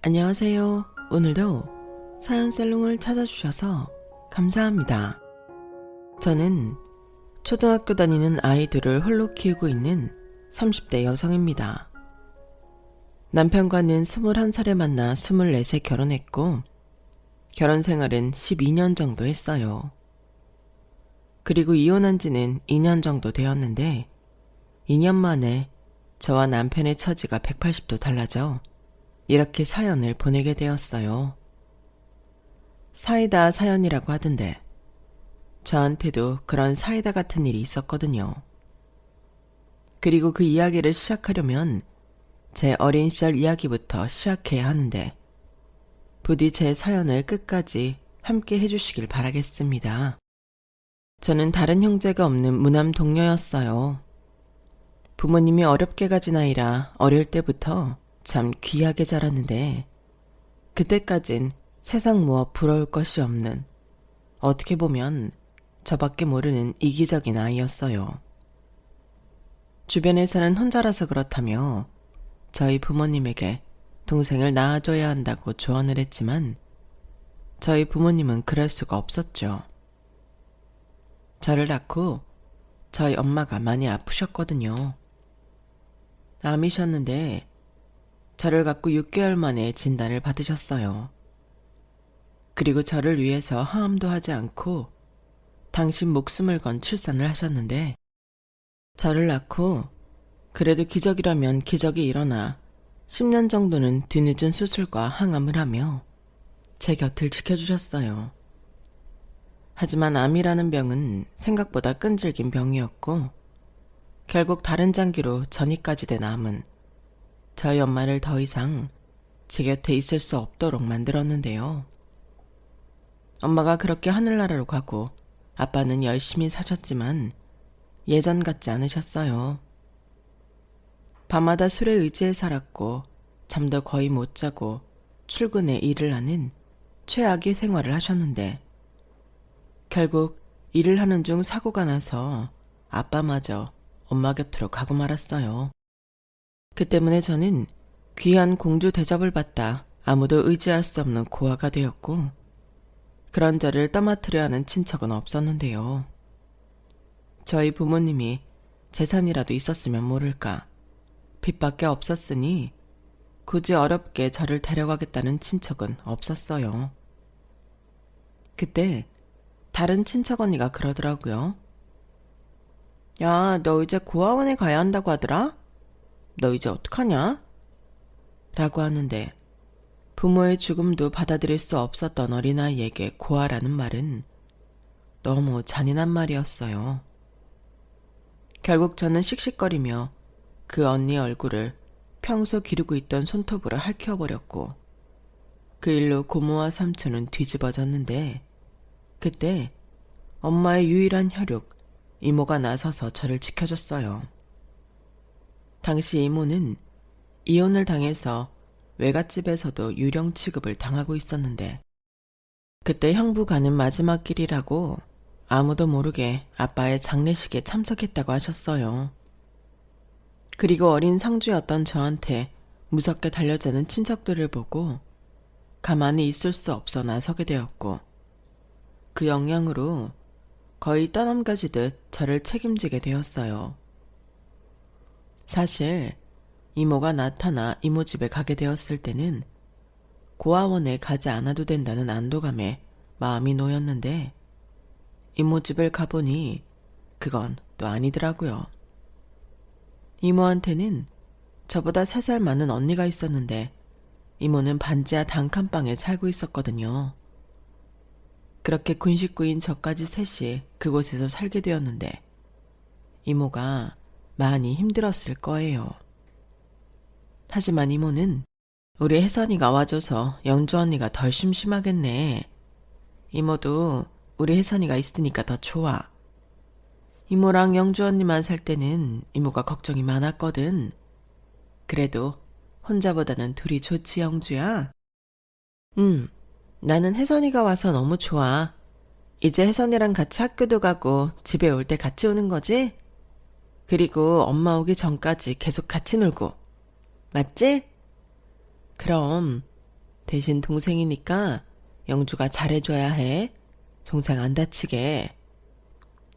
안녕하세요. 오늘도 사연살롱을 찾아주셔서 감사합니다. 저는 초등학교 다니는 아이들을 홀로 키우고 있는 30대 여성입니다. 남편과는 21살에 만나 24세 결혼했고 결혼 생활은 12년 정도 했어요. 그리고 이혼한 지는 2년 정도 되었는데 2년 만에 저와 남편의 처지가 180도 달라져 이렇게 사연을 보내게 되었어요. 사이다 사연이라고 하던데 저한테도 그런 사이다 같은 일이 있었거든요. 그리고 그 이야기를 시작하려면 제 어린 시절 이야기부터 시작해야 하는데 부디 제 사연을 끝까지 함께 해주시길 바라겠습니다. 저는 다른 형제가 없는 무남 동료였어요. 부모님이 어렵게 가진 아이라 어릴 때부터 참 귀하게 자랐는데 그때까진 세상 무엇 부러울 것이 없는 어떻게 보면 저밖에 모르는 이기적인 아이였어요. 주변에서는 혼자라서 그렇다며 저희 부모님에게 동생을 낳아줘야 한다고 조언을 했지만 저희 부모님은 그럴 수가 없었죠. 저를 낳고 저희 엄마가 많이 아프셨거든요. 암이셨는데 저를 갖고 6개월 만에 진단을 받으셨어요. 그리고 저를 위해서 하암도 하지 않고 당신 목숨을 건 출산을 하셨는데 저를 낳고 그래도 기적이라면 기적이 일어나 10년 정도는 뒤늦은 수술과 항암을 하며 제 곁을 지켜주셨어요. 하지만 암이라는 병은 생각보다 끈질긴 병이었고 결국 다른 장기로 전이까지 된 암은 저희 엄마를 더 이상 제 곁에 있을 수 없도록 만들었는데요. 엄마가 그렇게 하늘나라로 가고 아빠는 열심히 사셨지만 예전 같지 않으셨어요. 밤마다 술에 의지해 살았고 잠도 거의 못 자고 출근에 일을 하는 최악의 생활을 하셨는데 결국 일을 하는 중 사고가 나서 아빠마저 엄마 곁으로 가고 말았어요. 그 때문에 저는 귀한 공주 대접을 받다 아무도 의지할 수 없는 고아가 되었고 그런 저를 떠맡으려 하는 친척은 없었는데요. 저희 부모님이 재산이라도 있었으면 모를까 빚밖에 없었으니 굳이 어렵게 저를 데려가겠다는 친척은 없었어요. 그때 다른 친척 언니가 그러더라고요. 야, 너 이제 고아원에 가야 한다고 하더라? 너 이제 어떡하냐? 라고 하는데 부모의 죽음도 받아들일 수 없었던 어린아이에게 고아라는 말은 너무 잔인한 말이었어요. 결국 저는 씩씩거리며 그 언니 얼굴을 평소 기르고 있던 손톱으로 핥혀버렸고 그 일로 고모와 삼촌은 뒤집어졌는데 그때 엄마의 유일한 혈육 이모가 나서서 저를 지켜줬어요. 당시 이모는 이혼을 당해서 외갓집에서도 유령 취급을 당하고 있었는데 그때 형부 가는 마지막 길이라고 아무도 모르게 아빠의 장례식에 참석했다고 하셨어요. 그리고 어린 상주였던 저한테 무섭게 달려드는 친척들을 보고 가만히 있을 수 없어 나서게 되었고 그 영향으로 거의 떠넘겨지듯 저를 책임지게 되었어요. 사실 이모가 나타나 이모 집에 가게 되었을 때는 고아원에 가지 않아도 된다는 안도감에 마음이 놓였는데 이모 집을 가보니 그건 또 아니더라고요. 이모한테는 저보다 3살 많은 언니가 있었는데 이모는 반지하 단칸방에 살고 있었거든요. 그렇게 군식구인 저까지 셋이 그곳에서 살게 되었는데 이모가 많이 힘들었을 거예요. 하지만 이모는 우리 혜선이가 와줘서 영주 언니가 덜 심심하겠네. 이모도 우리 혜선이가 있으니까 더 좋아. 이모랑 영주 언니만 살 때는 이모가 걱정이 많았거든. 그래도 혼자보다는 둘이 좋지 영주야? 나는 혜선이가 와서 너무 좋아. 이제 혜선이랑 같이 학교도 가고 집에 올 때 같이 오는 거지? 그리고 엄마 오기 전까지 계속 같이 놀고. 맞지? 그럼 대신 동생이니까 영주가 잘해줘야 해. 동생 안 다치게.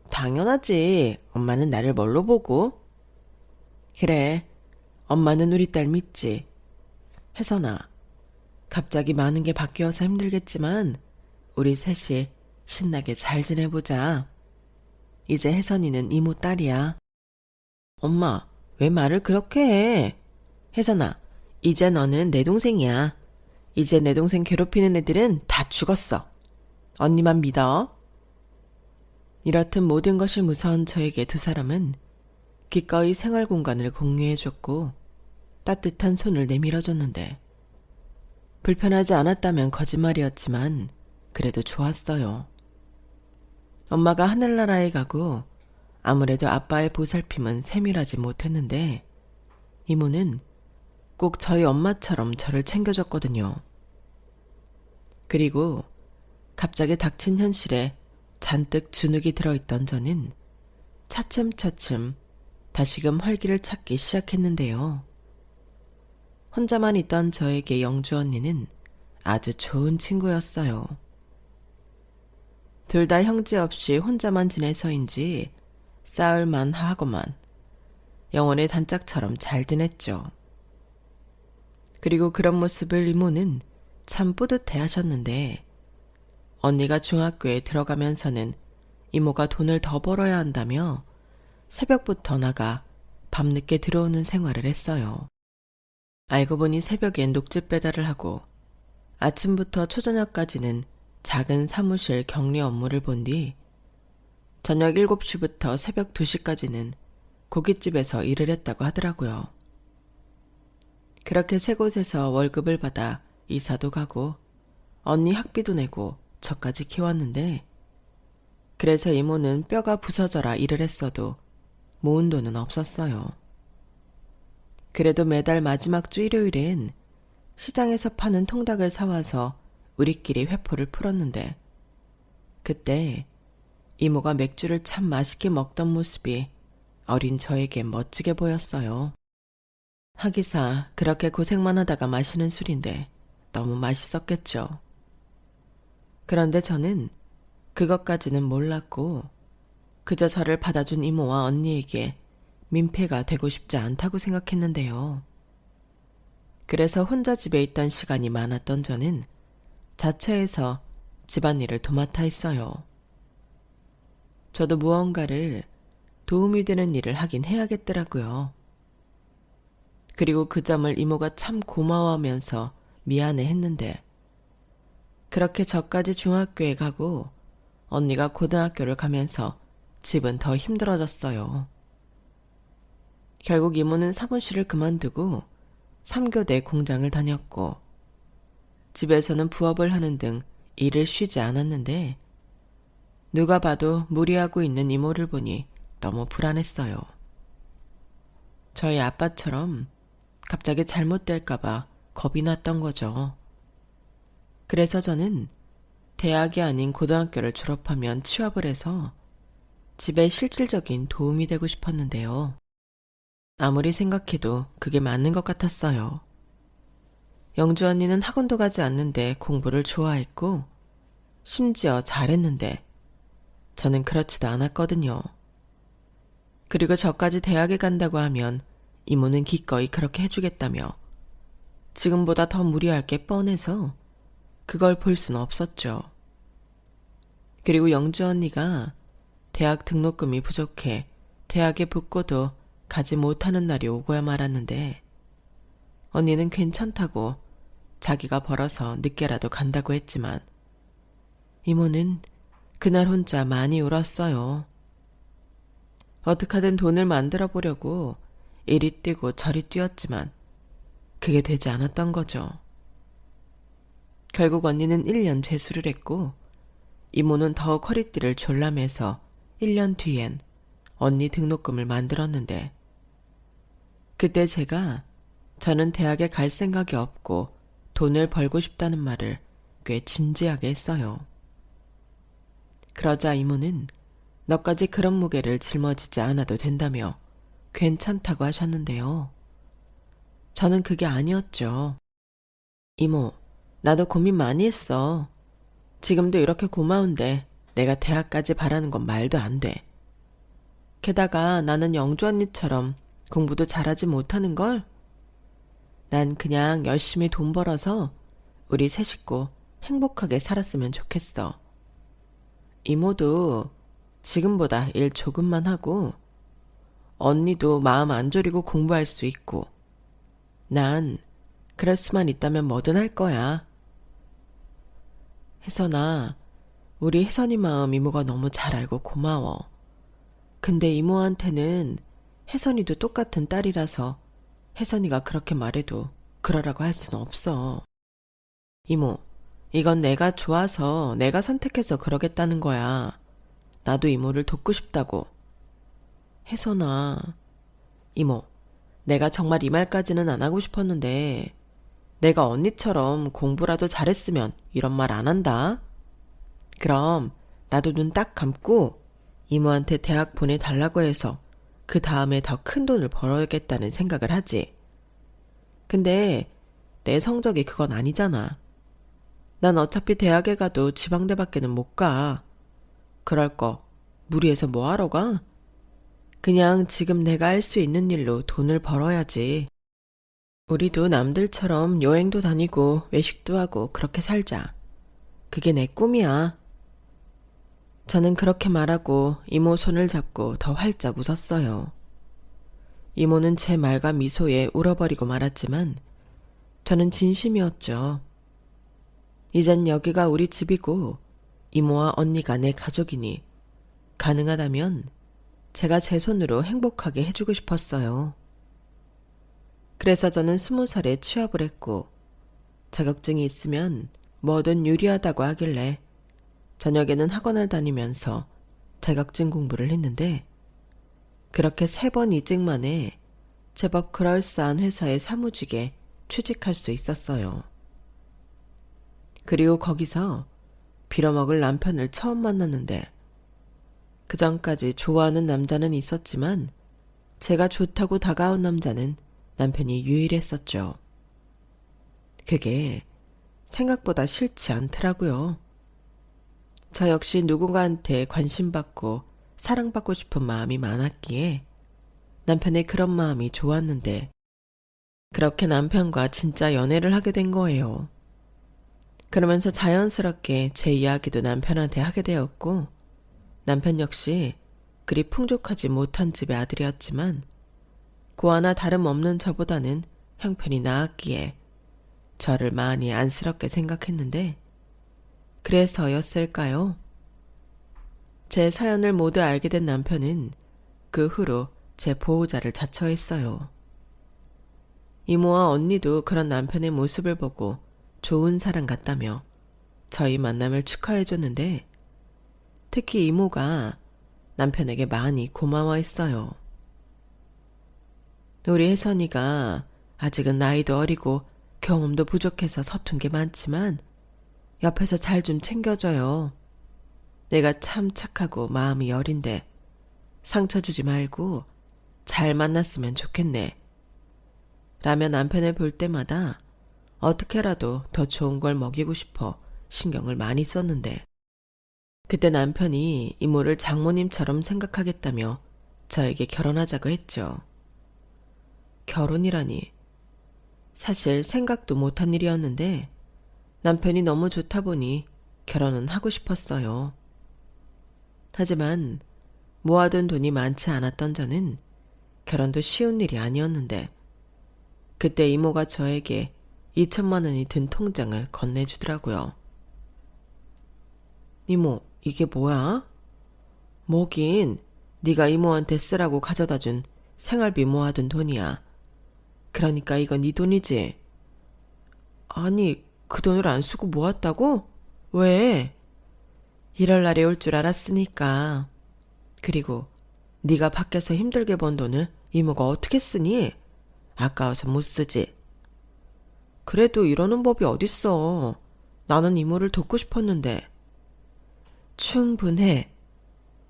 당연하지. 엄마는 나를 뭘로 보고? 그래. 엄마는 우리 딸 믿지. 혜선아, 갑자기 많은 게 바뀌어서 힘들겠지만 우리 셋이 신나게 잘 지내보자. 이제 혜선이는 이모 딸이야. 엄마, 왜 말을 그렇게 해? 혜선아, 이제 너는 내 동생이야. 이제 내 동생 괴롭히는 애들은 다 죽었어. 언니만 믿어. 이렇듯 모든 것이 무서운 저에게 두 사람은 기꺼이 생활 공간을 공유해줬고 따뜻한 손을 내밀어줬는데 불편하지 않았다면 거짓말이었지만 그래도 좋았어요. 엄마가 하늘나라에 가고 아무래도 아빠의 보살핌은 세밀하지 못했는데 이모는 꼭 저희 엄마처럼 저를 챙겨줬거든요. 그리고 갑자기 닥친 현실에 잔뜩 주눅이 들어있던 저는 차츰차츰 다시금 활기를 찾기 시작했는데요. 혼자만 있던 저에게 영주 언니는 아주 좋은 친구였어요. 둘 다 형제 없이 혼자만 지내서인지 싸울만 하고만 영혼의 단짝처럼 잘 지냈죠. 그리고 그런 모습을 이모는 참 뿌듯해 하셨는데 언니가 중학교에 들어가면서는 이모가 돈을 더 벌어야 한다며 새벽부터 나가 밤늦게 들어오는 생활을 했어요. 알고 보니 새벽엔 녹즙 배달을 하고 아침부터 초저녁까지는 작은 사무실 격리 업무를 본 뒤 저녁 7시부터 새벽 2시까지는 고깃집에서 일을 했다고 하더라고요. 그렇게 세 곳에서 월급을 받아 이사도 가고 언니 학비도 내고 저까지 키웠는데 그래서 이모는 뼈가 부서져라 일을 했어도 모은 돈은 없었어요. 그래도 매달 마지막 주 일요일엔 시장에서 파는 통닭을 사와서 우리끼리 회포를 풀었는데 그때 이모가 맥주를 참 맛있게 먹던 모습이 어린 저에게 멋지게 보였어요. 하기사 그렇게 고생만 하다가 마시는 술인데 너무 맛있었겠죠. 그런데 저는 그것까지는 몰랐고 그저 저를 받아준 이모와 언니에게 민폐가 되고 싶지 않다고 생각했는데요. 그래서 혼자 집에 있던 시간이 많았던 저는 자처해서 집안일을 도맡아 했어요. 저도 무언가를 도움이 되는 일을 하긴 해야겠더라고요. 그리고 그 점을 이모가 참 고마워하면서 미안해 했는데 그렇게 저까지 중학교에 가고 언니가 고등학교를 가면서 집은 더 힘들어졌어요. 결국 이모는 사무실을 그만두고 3교대 공장을 다녔고 집에서는 부업을 하는 등 일을 쉬지 않았는데 누가 봐도 무리하고 있는 이모를 보니 너무 불안했어요. 저희 아빠처럼 갑자기 잘못될까봐 겁이 났던 거죠. 그래서 저는 대학이 아닌 고등학교를 졸업하면 취업을 해서 집에 실질적인 도움이 되고 싶었는데요. 아무리 생각해도 그게 맞는 것 같았어요. 영주 언니는 학원도 가지 않는데 공부를 좋아했고 심지어 잘했는데 저는 그렇지도 않았거든요. 그리고 저까지 대학에 간다고 하면 이모는 기꺼이 그렇게 해주겠다며 지금보다 더 무리할 게 뻔해서 그걸 볼 수는 없었죠. 그리고 영주 언니가 대학 등록금이 부족해 대학에 붙고도 가지 못하는 날이 오고야 말았는데 언니는 괜찮다고 자기가 벌어서 늦게라도 간다고 했지만 이모는 그날 혼자 많이 울었어요. 어떻게든 돈을 만들어 보려고 이리 뛰고 저리 뛰었지만 그게 되지 않았던 거죠. 결국 언니는 1년 재수를 했고 이모는 더욱 허리띠를 졸라매서 1년 뒤엔 언니 등록금을 만들었는데 그때 제가 저는 대학에 갈 생각이 없고 돈을 벌고 싶다는 말을 꽤 진지하게 했어요. 그러자 이모는 너까지 그런 무게를 짊어지지 않아도 된다며 괜찮다고 하셨는데요. 저는 그게 아니었죠. 이모, 나도 고민 많이 했어. 지금도 이렇게 고마운데 내가 대학까지 바라는 건 말도 안 돼. 게다가 나는 영주 언니처럼 공부도 잘하지 못하는 걸? 난 그냥 열심히 돈 벌어서 우리 세 식구 행복하게 살았으면 좋겠어. 이모도 지금보다 일 조금만 하고 언니도 마음 안 졸이고 공부할 수 있고 난 그럴 수만 있다면 뭐든 할 거야. 혜선아, 우리 혜선이 마음 이모가 너무 잘 알고 고마워. 근데 이모한테는 혜선이도 똑같은 딸이라서 혜선이가 그렇게 말해도 그러라고 할 수는 없어. 이모, 이건 내가 좋아서 내가 선택해서 그러겠다는 거야. 나도 이모를 돕고 싶다고. 혜선아, 이모, 내가 정말 이 말까지는 안 하고 싶었는데 내가 언니처럼 공부라도 잘했으면 이런 말 안 한다. 그럼 나도 눈 딱 감고 이모한테 대학 보내달라고 해서 그 다음에 더 큰 돈을 벌어야겠다는 생각을 하지. 근데 내 성적이 그건 아니잖아. 난 어차피 대학에 가도 지방대밖에는 못 가. 그럴 거 무리해서 뭐 하러 가? 그냥 지금 내가 할 수 있는 일로 돈을 벌어야지. 우리도 남들처럼 여행도 다니고 외식도 하고 그렇게 살자. 그게 내 꿈이야. 저는 그렇게 말하고 이모 손을 잡고 더 활짝 웃었어요. 이모는 제 말과 미소에 울어버리고 말았지만 저는 진심이었죠. 이젠 여기가 우리 집이고 이모와 언니가 내 가족이니 가능하다면 제가 제 손으로 행복하게 해주고 싶었어요. 그래서 저는 20살에 취업을 했고 자격증이 있으면 뭐든 유리하다고 하길래 저녁에는 학원을 다니면서 자격증 공부를 했는데 그렇게 3번 이직 만에 제법 그럴싸한 회사에 사무직에 취직할 수 있었어요. 그리고 거기서 빌어먹을 남편을 처음 만났는데 그 전까지 좋아하는 남자는 있었지만 제가 좋다고 다가온 남자는 남편이 유일했었죠. 그게 생각보다 싫지 않더라고요. 저 역시 누군가한테 관심받고 사랑받고 싶은 마음이 많았기에 남편의 그런 마음이 좋았는데 그렇게 남편과 진짜 연애를 하게 된 거예요. 그러면서 자연스럽게 제 이야기도 남편한테 하게 되었고 남편 역시 그리 풍족하지 못한 집의 아들이었지만 고아나 다름없는 저보다는 형편이 나았기에 저를 많이 안쓰럽게 생각했는데 그래서였을까요? 제 사연을 모두 알게 된 남편은 그 후로 제 보호자를 자처했어요. 이모와 언니도 그런 남편의 모습을 보고 좋은 사람 같다며 저희 만남을 축하해줬는데 특히 이모가 남편에게 많이 고마워했어요. 우리 혜선이가 아직은 나이도 어리고 경험도 부족해서 서툰 게 많지만 옆에서 잘 좀 챙겨줘요. 내가 참 착하고 마음이 여린데 상처 주지 말고 잘 만났으면 좋겠네. 라며 남편을 볼 때마다 어떻게라도 더 좋은 걸 먹이고 싶어 신경을 많이 썼는데 그때 남편이 이모를 장모님처럼 생각하겠다며 저에게 결혼하자고 했죠. 결혼이라니 사실 생각도 못한 일이었는데 남편이 너무 좋다 보니 결혼은 하고 싶었어요. 하지만 모아둔 돈이 많지 않았던 저는 결혼도 쉬운 일이 아니었는데 그때 이모가 저에게 2천만 원이 든 통장을 건네주더라고요. 이모, 이게 뭐야? 뭐긴 네가 이모한테 쓰라고 가져다준 생활비 모아둔 돈이야. 그러니까 이건 네 돈이지. 아니, 그 돈을 안 쓰고 모았다고? 왜? 이럴 날이 올 줄 알았으니까. 그리고 네가 밖에서 힘들게 번 돈을 이모가 어떻게 쓰니? 아까워서 못 쓰지. 그래도 이러는 법이 어딨어. 나는 이모를 돕고 싶었는데. 충분해.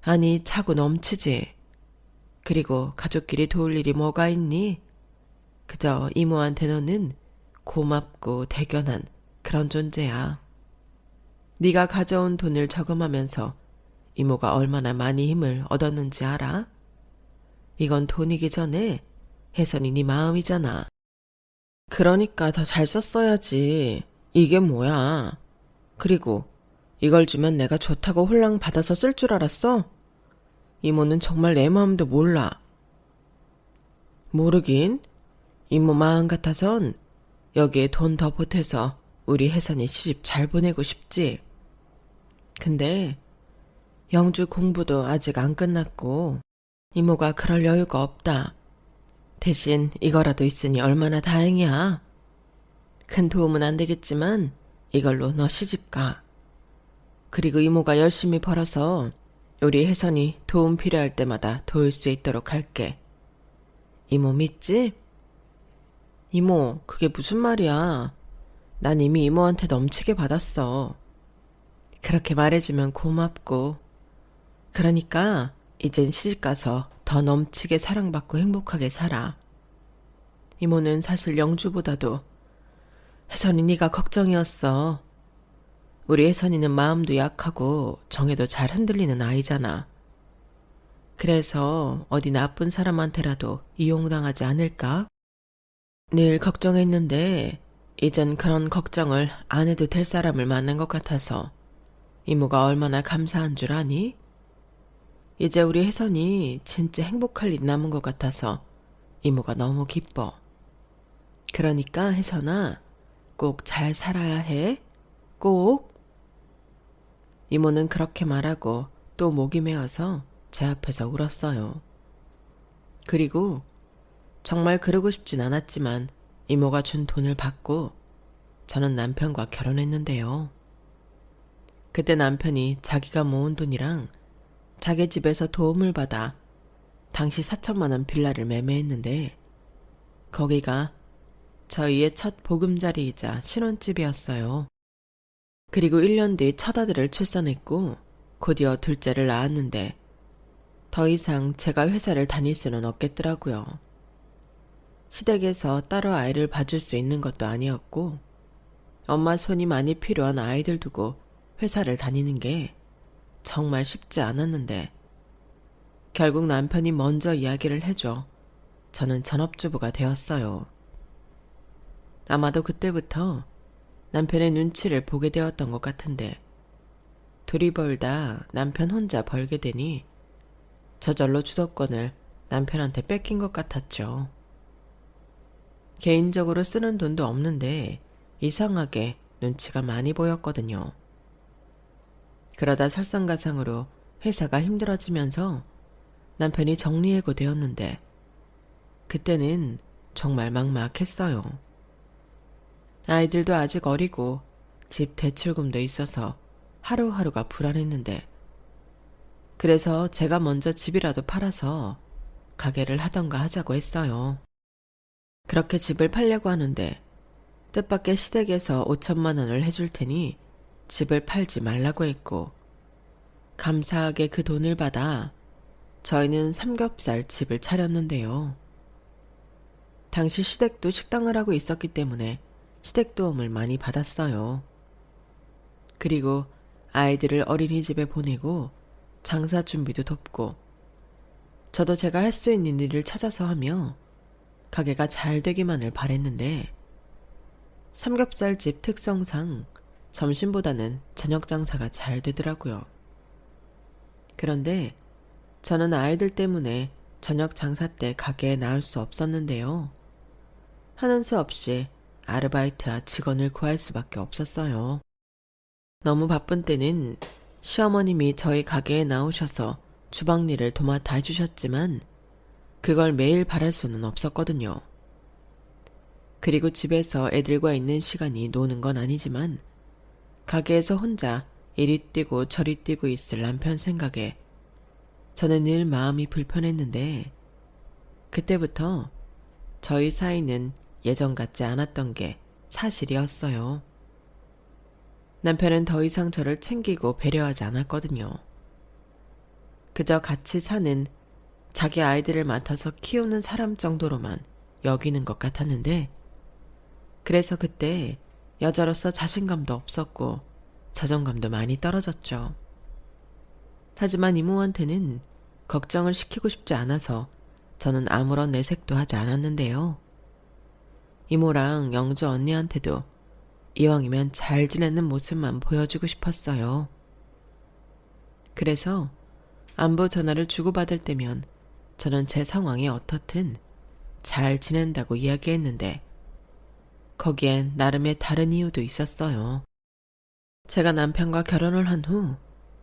아니, 차고 넘치지. 그리고 가족끼리 도울 일이 뭐가 있니? 그저 이모한테 너는 고맙고 대견한 그런 존재야. 네가 가져온 돈을 저금하면서 이모가 얼마나 많이 힘을 얻었는지 알아? 이건 돈이기 전에 혜선이 네 마음이잖아. 그러니까 더 잘 썼어야지. 이게 뭐야. 그리고 이걸 주면 내가 좋다고 홀랑 받아서 쓸 줄 알았어? 이모는 정말 내 마음도 몰라. 모르긴. 이모 마음 같아선 여기에 돈 더 보태서 우리 혜선이 시집 잘 보내고 싶지. 근데 영주 공부도 아직 안 끝났고 이모가 그럴 여유가 없다. 대신 이거라도 있으니 얼마나 다행이야. 큰 도움은 안 되겠지만 이걸로 너 시집 가. 그리고 이모가 열심히 벌어서 우리 혜선이 도움 필요할 때마다 도울 수 있도록 할게. 이모 믿지? 이모, 그게 무슨 말이야. 난 이미 이모한테 넘치게 받았어. 그렇게 말해주면 고맙고. 그러니까 이젠 시집가서 더 넘치게 사랑받고 행복하게 살아. 이모는 사실 영주보다도 혜선이 네가 걱정이었어. 우리 혜선이는 마음도 약하고 정에도 잘 흔들리는 아이잖아. 그래서 어디 나쁜 사람한테라도 이용당하지 않을까? 늘 걱정했는데 이젠 그런 걱정을 안 해도 될 사람을 만난 것 같아서 이모가 얼마나 감사한 줄 아니? 이제 우리 혜선이 진짜 행복할 일 남은 것 같아서 이모가 너무 기뻐. 그러니까 혜선아, 꼭 잘 살아야 해. 꼭. 이모는 그렇게 말하고 또 목이 메어서 제 앞에서 울었어요. 그리고 정말 그러고 싶진 않았지만 이모가 준 돈을 받고 저는 남편과 결혼했는데요. 그때 남편이 자기가 모은 돈이랑 자기 집에서 도움을 받아 당시 4천만 원 빌라를 매매했는데 거기가 저희의 첫 보금자리이자 신혼집이었어요. 그리고 1년 뒤 첫 아들을 출산했고 곧이어 둘째를 낳았는데 더 이상 제가 회사를 다닐 수는 없겠더라고요. 시댁에서 따로 아이를 봐줄 수 있는 것도 아니었고 엄마 손이 많이 필요한 아이들 두고 회사를 다니는 게 정말 쉽지 않았는데 결국 남편이 먼저 이야기를 해줘 저는 전업주부가 되었어요. 아마도 그때부터 남편의 눈치를 보게 되었던 것 같은데 둘이 벌다 남편 혼자 벌게 되니 저절로 주도권을 남편한테 뺏긴 것 같았죠. 개인적으로 쓰는 돈도 없는데 이상하게 눈치가 많이 보였거든요. 그러다 설상가상으로 회사가 힘들어지면서 남편이 정리해고 되었는데 그때는 정말 막막했어요. 아이들도 아직 어리고 집 대출금도 있어서 하루하루가 불안했는데 그래서 제가 먼저 집이라도 팔아서 가게를 하던가 하자고 했어요. 그렇게 집을 팔려고 하는데 뜻밖의 시댁에서 5천만 원을 해줄 테니 집을 팔지 말라고 했고 감사하게 그 돈을 받아 저희는 삼겹살 집을 차렸는데요. 당시 시댁도 식당을 하고 있었기 때문에 시댁 도움을 많이 받았어요. 그리고 아이들을 어린이집에 보내고 장사 준비도 돕고 저도 제가 할 수 있는 일을 찾아서 하며 가게가 잘 되기만을 바랬는데 삼겹살집 특성상 점심보다는 저녁 장사가 잘 되더라고요. 그런데 저는 아이들 때문에 저녁 장사 때 가게에 나올 수 없었는데요. 하는 수 없이 아르바이트와 직원을 구할 수밖에 없었어요. 너무 바쁜 때는 시어머님이 저희 가게에 나오셔서 주방 일을 도맡아 해주셨지만 그걸 매일 바랄 수는 없었거든요. 그리고 집에서 애들과 있는 시간이 노는 건 아니지만 가게에서 혼자 이리 뛰고 저리 뛰고 있을 남편 생각에 저는 늘 마음이 불편했는데 그때부터 저희 사이는 예전 같지 않았던 게 사실이었어요. 남편은 더 이상 저를 챙기고 배려하지 않았거든요. 그저 같이 사는 자기 아이들을 맡아서 키우는 사람 정도로만 여기는 것 같았는데 그래서 그때 여자로서 자신감도 없었고 자존감도 많이 떨어졌죠. 하지만 이모한테는 걱정을 시키고 싶지 않아서 저는 아무런 내색도 하지 않았는데요. 이모랑 영주 언니한테도 이왕이면 잘 지내는 모습만 보여주고 싶었어요. 그래서 안부 전화를 주고받을 때면 저는 제 상황이 어떻든 잘 지낸다고 이야기했는데 거기엔 나름의 다른 이유도 있었어요. 제가 남편과 결혼을 한 후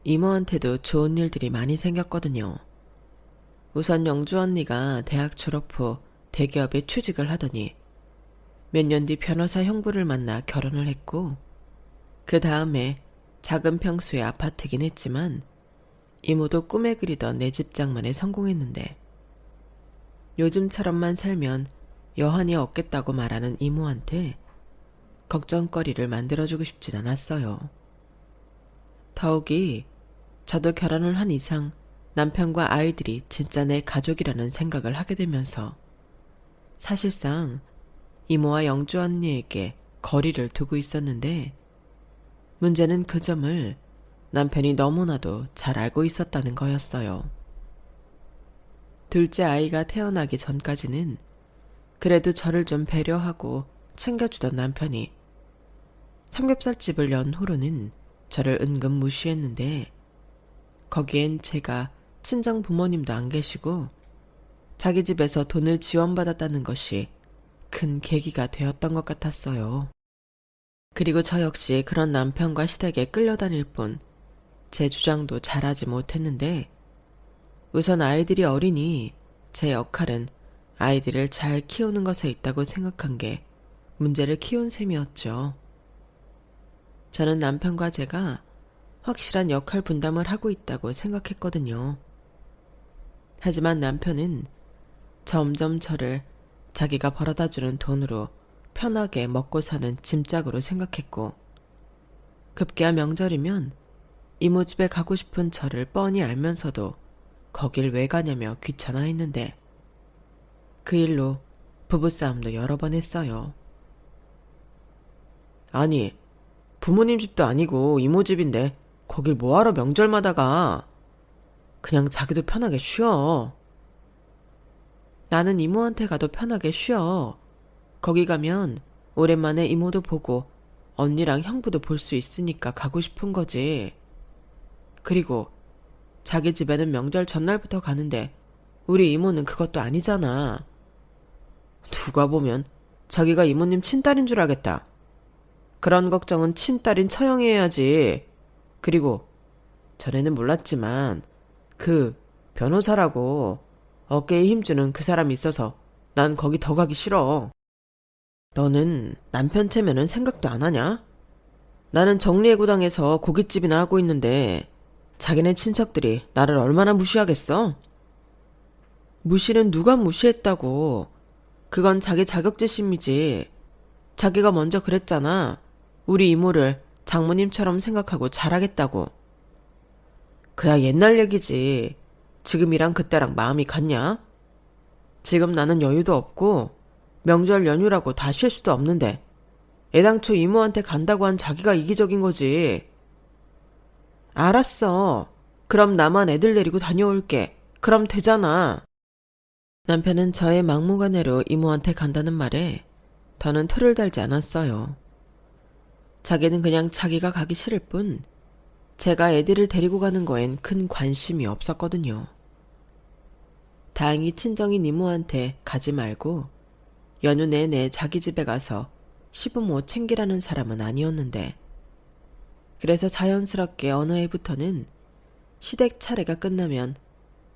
이모한테도 좋은 일들이 많이 생겼거든요. 우선 영주 언니가 대학 졸업 후 대기업에 취직을 하더니 몇 년 뒤 변호사 형부를 만나 결혼을 했고 그 다음에 작은 평수의 아파트긴 했지만 이모도 꿈에 그리던 내 집 장만에 성공했는데 요즘처럼만 살면 여한이 없겠다고 말하는 이모한테 걱정거리를 만들어주고 싶진 않았어요. 더욱이 저도 결혼을 한 이상 남편과 아이들이 진짜 내 가족이라는 생각을 하게 되면서 사실상 이모와 영주 언니에게 거리를 두고 있었는데 문제는 그 점을 남편이 너무나도 잘 알고 있었다는 거였어요. 둘째 아이가 태어나기 전까지는 그래도 저를 좀 배려하고 챙겨주던 남편이 삼겹살집을 연 후로는 저를 은근 무시했는데 거기엔 제가 친정 부모님도 안 계시고 자기 집에서 돈을 지원받았다는 것이 큰 계기가 되었던 것 같았어요. 그리고 저 역시 그런 남편과 시댁에 끌려다닐 뿐 제 주장도 잘하지 못했는데 우선 아이들이 어리니 제 역할은 아이들을 잘 키우는 것에 있다고 생각한 게 문제를 키운 셈이었죠. 저는 남편과 제가 확실한 역할 분담을 하고 있다고 생각했거든요. 하지만 남편은 점점 저를 자기가 벌어다주는 돈으로 편하게 먹고 사는 짐짝으로 생각했고 급기야 명절이면 이모 집에 가고 싶은 저를 뻔히 알면서도 거길 왜 가냐며 귀찮아했는데 그 일로 부부싸움도 여러 번 했어요. 아니, 부모님 집도 아니고 이모 집인데 거길 뭐하러 명절마다 가? 그냥 자기도 편하게 쉬어. 나는 이모한테 가도 편하게 쉬어. 거기 가면 오랜만에 이모도 보고 언니랑 형부도 볼 수 있으니까 가고 싶은 거지. 그리고 자기 집에는 명절 전날부터 가는데 우리 이모는 그것도 아니잖아. 누가 보면 자기가 이모님 친딸인 줄 알겠다. 그런 걱정은 친딸인 처형이 해야지. 그리고 전에는 몰랐지만 그 변호사라고 어깨에 힘주는 그 사람이 있어서 난 거기 더 가기 싫어. 너는 남편 체면은 생각도 안 하냐? 나는 정리해고당에서 고깃집이나 하고 있는데 자기네 친척들이 나를 얼마나 무시하겠어? 무시는 누가 무시했다고. 그건 자기 자격지심이지. 자기가 먼저 그랬잖아. 우리 이모를 장모님처럼 생각하고 잘하겠다고. 그야 옛날 얘기지. 지금이랑 그때랑 마음이 같냐? 지금 나는 여유도 없고 명절 연휴라고 다 쉴 수도 없는데 애당초 이모한테 간다고 한 자기가 이기적인 거지. 알았어. 그럼 나만 애들 데리고 다녀올게. 그럼 되잖아. 남편은 저의 막무가내로 이모한테 간다는 말에 더는 토를 달지 않았어요. 자기는 그냥 자기가 가기 싫을 뿐 제가 애들을 데리고 가는 거엔 큰 관심이 없었거든요. 다행히 친정인 이모한테 가지 말고 연휴 내내 자기 집에 가서 시부모 챙기라는 사람은 아니었는데 그래서 자연스럽게 어느 해부터는 시댁 차례가 끝나면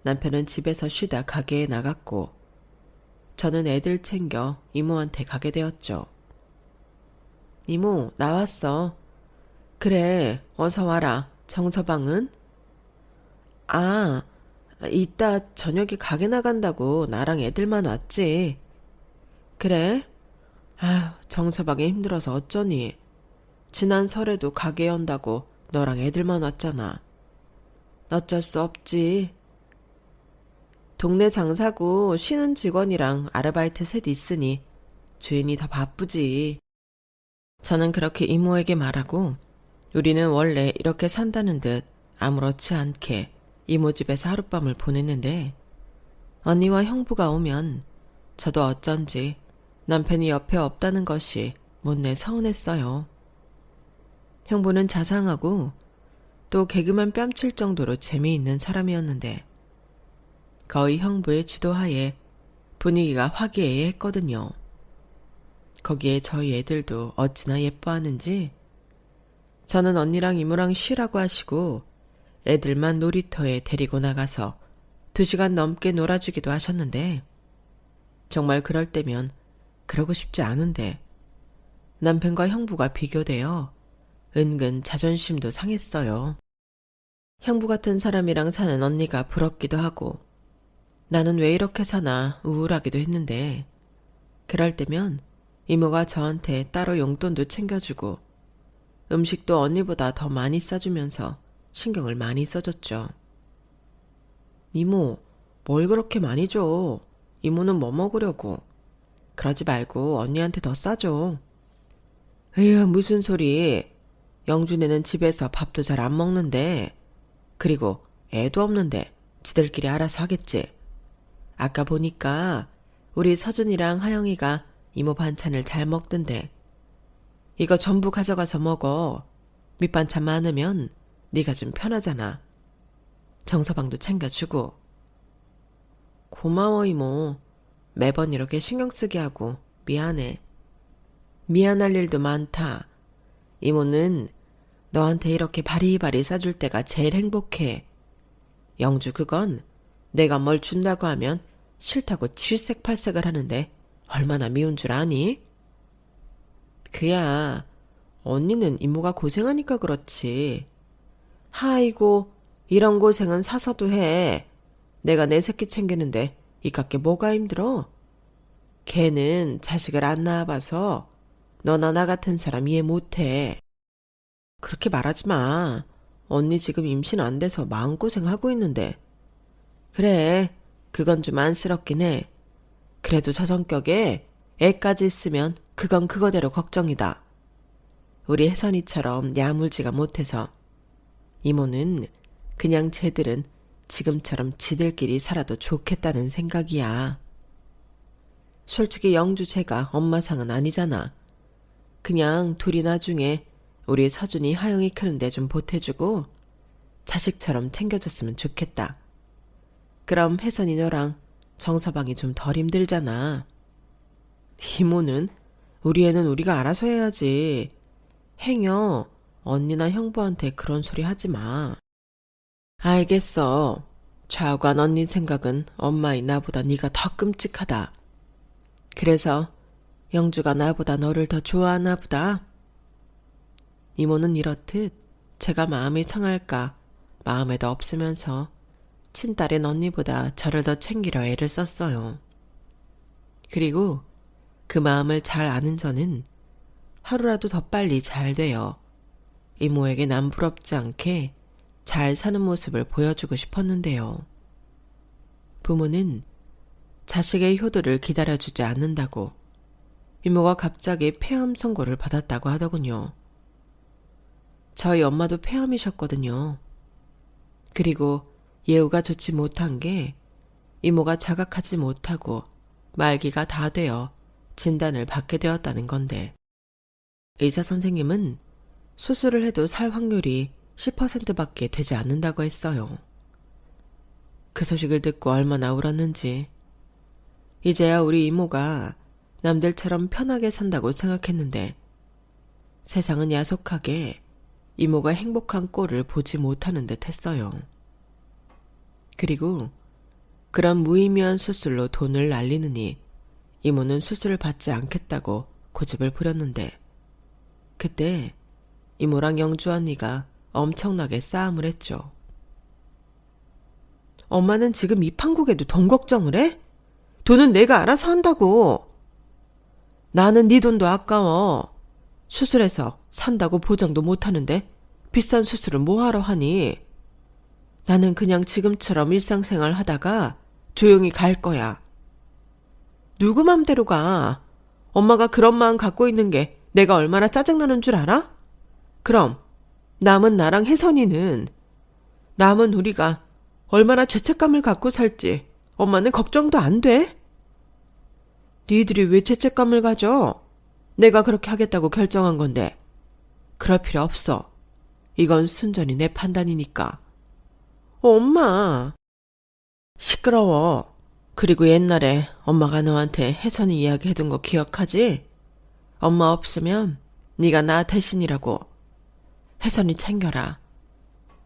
남편은 집에서 쉬다 가게에 나갔고 저는 애들 챙겨 이모한테 가게 되었죠. 이모, 나왔어. 그래, 어서 와라. 정서방은? 아, 이따 저녁에 가게 나간다고 나랑 애들만 왔지. 그래? 아휴, 정서방이 힘들어서 어쩌니. 지난 설에도 가게 연다고 너랑 애들만 왔잖아. 어쩔 수 없지. 동네 장사고 쉬는 직원이랑 아르바이트 셋 있으니 주인이 더 바쁘지. 저는 그렇게 이모에게 말하고 우리는 원래 이렇게 산다는 듯 아무렇지 않게 이모 집에서 하룻밤을 보냈는데 언니와 형부가 오면 저도 어쩐지 남편이 옆에 없다는 것이 못내 서운했어요. 형부는 자상하고 또 개그만 뺨칠 정도로 재미있는 사람이었는데 거의 형부의 주도하에 분위기가 화기애애했거든요. 거기에 저희 애들도 어찌나 예뻐하는지 저는 언니랑 이모랑 쉬라고 하시고 애들만 놀이터에 데리고 나가서 2시간 넘게 놀아주기도 하셨는데 정말 그럴 때면 그러고 싶지 않은데 남편과 형부가 비교되어 은근 자존심도 상했어요. 형부 같은 사람이랑 사는 언니가 부럽기도 하고 나는 왜 이렇게 사나 우울하기도 했는데 그럴 때면 이모가 저한테 따로 용돈도 챙겨주고 음식도 언니보다 더 많이 싸주면서 신경을 많이 써줬죠. 이모, 뭘 그렇게 많이 줘? 이모는 뭐 먹으려고? 그러지 말고 언니한테 더 싸줘. 에휴, 무슨 소리. 영준이는 집에서 밥도 잘 안 먹는데. 그리고 애도 없는데 지들끼리 알아서 하겠지. 아까 보니까 우리 서준이랑 하영이가 이모 반찬을 잘 먹던데. 이거 전부 가져가서 먹어. 밑반찬 많으면 네가 좀 편하잖아. 정서방도 챙겨주고. 고마워 이모. 매번 이렇게 신경 쓰게 하고 미안해. 미안할 일도 많다. 이모는 너한테 이렇게 바리바리 싸줄 때가 제일 행복해. 영주 그건 내가 뭘 준다고 하면 싫다고 칠색팔색을 하는데 얼마나 미운 줄 아니? 그야 언니는 이모가 고생하니까 그렇지. 아이고 이런 고생은 사서도 해. 내가 내 새끼 챙기는데 이깟게 뭐가 힘들어? 걔는 자식을 안 낳아봐서 너나 나 같은 사람 이해 못해. 그렇게 말하지 마. 언니 지금 임신 안 돼서 마음고생하고 있는데. 그래, 그건 좀 안쓰럽긴 해. 그래도 저 성격에 애까지 있으면 그건 그거대로 걱정이다. 우리 혜선이처럼 야물지가 못해서. 이모는 그냥 쟤들은 지금처럼 지들끼리 살아도 좋겠다는 생각이야. 솔직히 영주 쟤가 엄마 상은 아니잖아. 그냥 둘이 나중에 우리 서준이 하영이 크는데 좀 보태주고 자식처럼 챙겨줬으면 좋겠다. 그럼 혜선이 너랑 정서방이 좀 덜 힘들잖아. 이모는 우리 애는 우리가 알아서 해야지. 행여 언니나 형부한테 그런 소리 하지 마. 알겠어. 좌우간 언니 생각은 엄마인 나보다 네가 더 끔찍하다. 그래서 영주가 나보다 너를 더 좋아하나 보다. 이모는 이렇듯 제가 마음이 상할까 마음에도 없으면서 친딸인 언니보다 저를 더 챙기려 애를 썼어요. 그리고 그 마음을 잘 아는 저는 하루라도 더 빨리 잘 되어 이모에게 남 부럽지 않게 잘 사는 모습을 보여주고 싶었는데요. 부모는 자식의 효도를 기다려주지 않는다고 이모가 갑자기 폐암 선고를 받았다고 하더군요. 저희 엄마도 폐암이셨거든요. 그리고 예후가 좋지 못한 게 이모가 자각하지 못하고 말기가 다 되어 진단을 받게 되었다는 건데 의사 선생님은 수술을 해도 살 확률이 10%밖에 되지 않는다고 했어요. 그 소식을 듣고 얼마나 울었는지. 이제야 우리 이모가 남들처럼 편하게 산다고 생각했는데 세상은 야속하게 이모가 행복한 꼴을 보지 못하는 듯 했어요. 그리고 그런 무의미한 수술로 돈을 날리느니 이모는 수술을 받지 않겠다고 고집을 부렸는데 그때 이모랑 영주 언니가 엄청나게 싸움을 했죠. 엄마는 지금 이 판국에도 돈 걱정을 해? 돈은 내가 알아서 한다고. 나는 네 돈도 아까워. 수술해서 산다고 보장도 못하는데 비싼 수술을 뭐하러 하니? 나는 그냥 지금처럼 일상생활 하다가 조용히 갈 거야. 누구 맘대로 가. 엄마가 그런 마음 갖고 있는 게 내가 얼마나 짜증나는 줄 알아? 그럼 남은 나랑 혜선이는, 남은 우리가 얼마나 죄책감을 갖고 살지 엄마는 걱정도 안 돼? 니들이 왜 죄책감을 가져? 내가 그렇게 하겠다고 결정한 건데. 그럴 필요 없어. 이건 순전히 내 판단이니까. 엄마. 시끄러워. 그리고 옛날에 엄마가 너한테 혜선이 이야기 해둔 거 기억하지? 엄마 없으면 네가 나 대신이라고. 혜선이 챙겨라.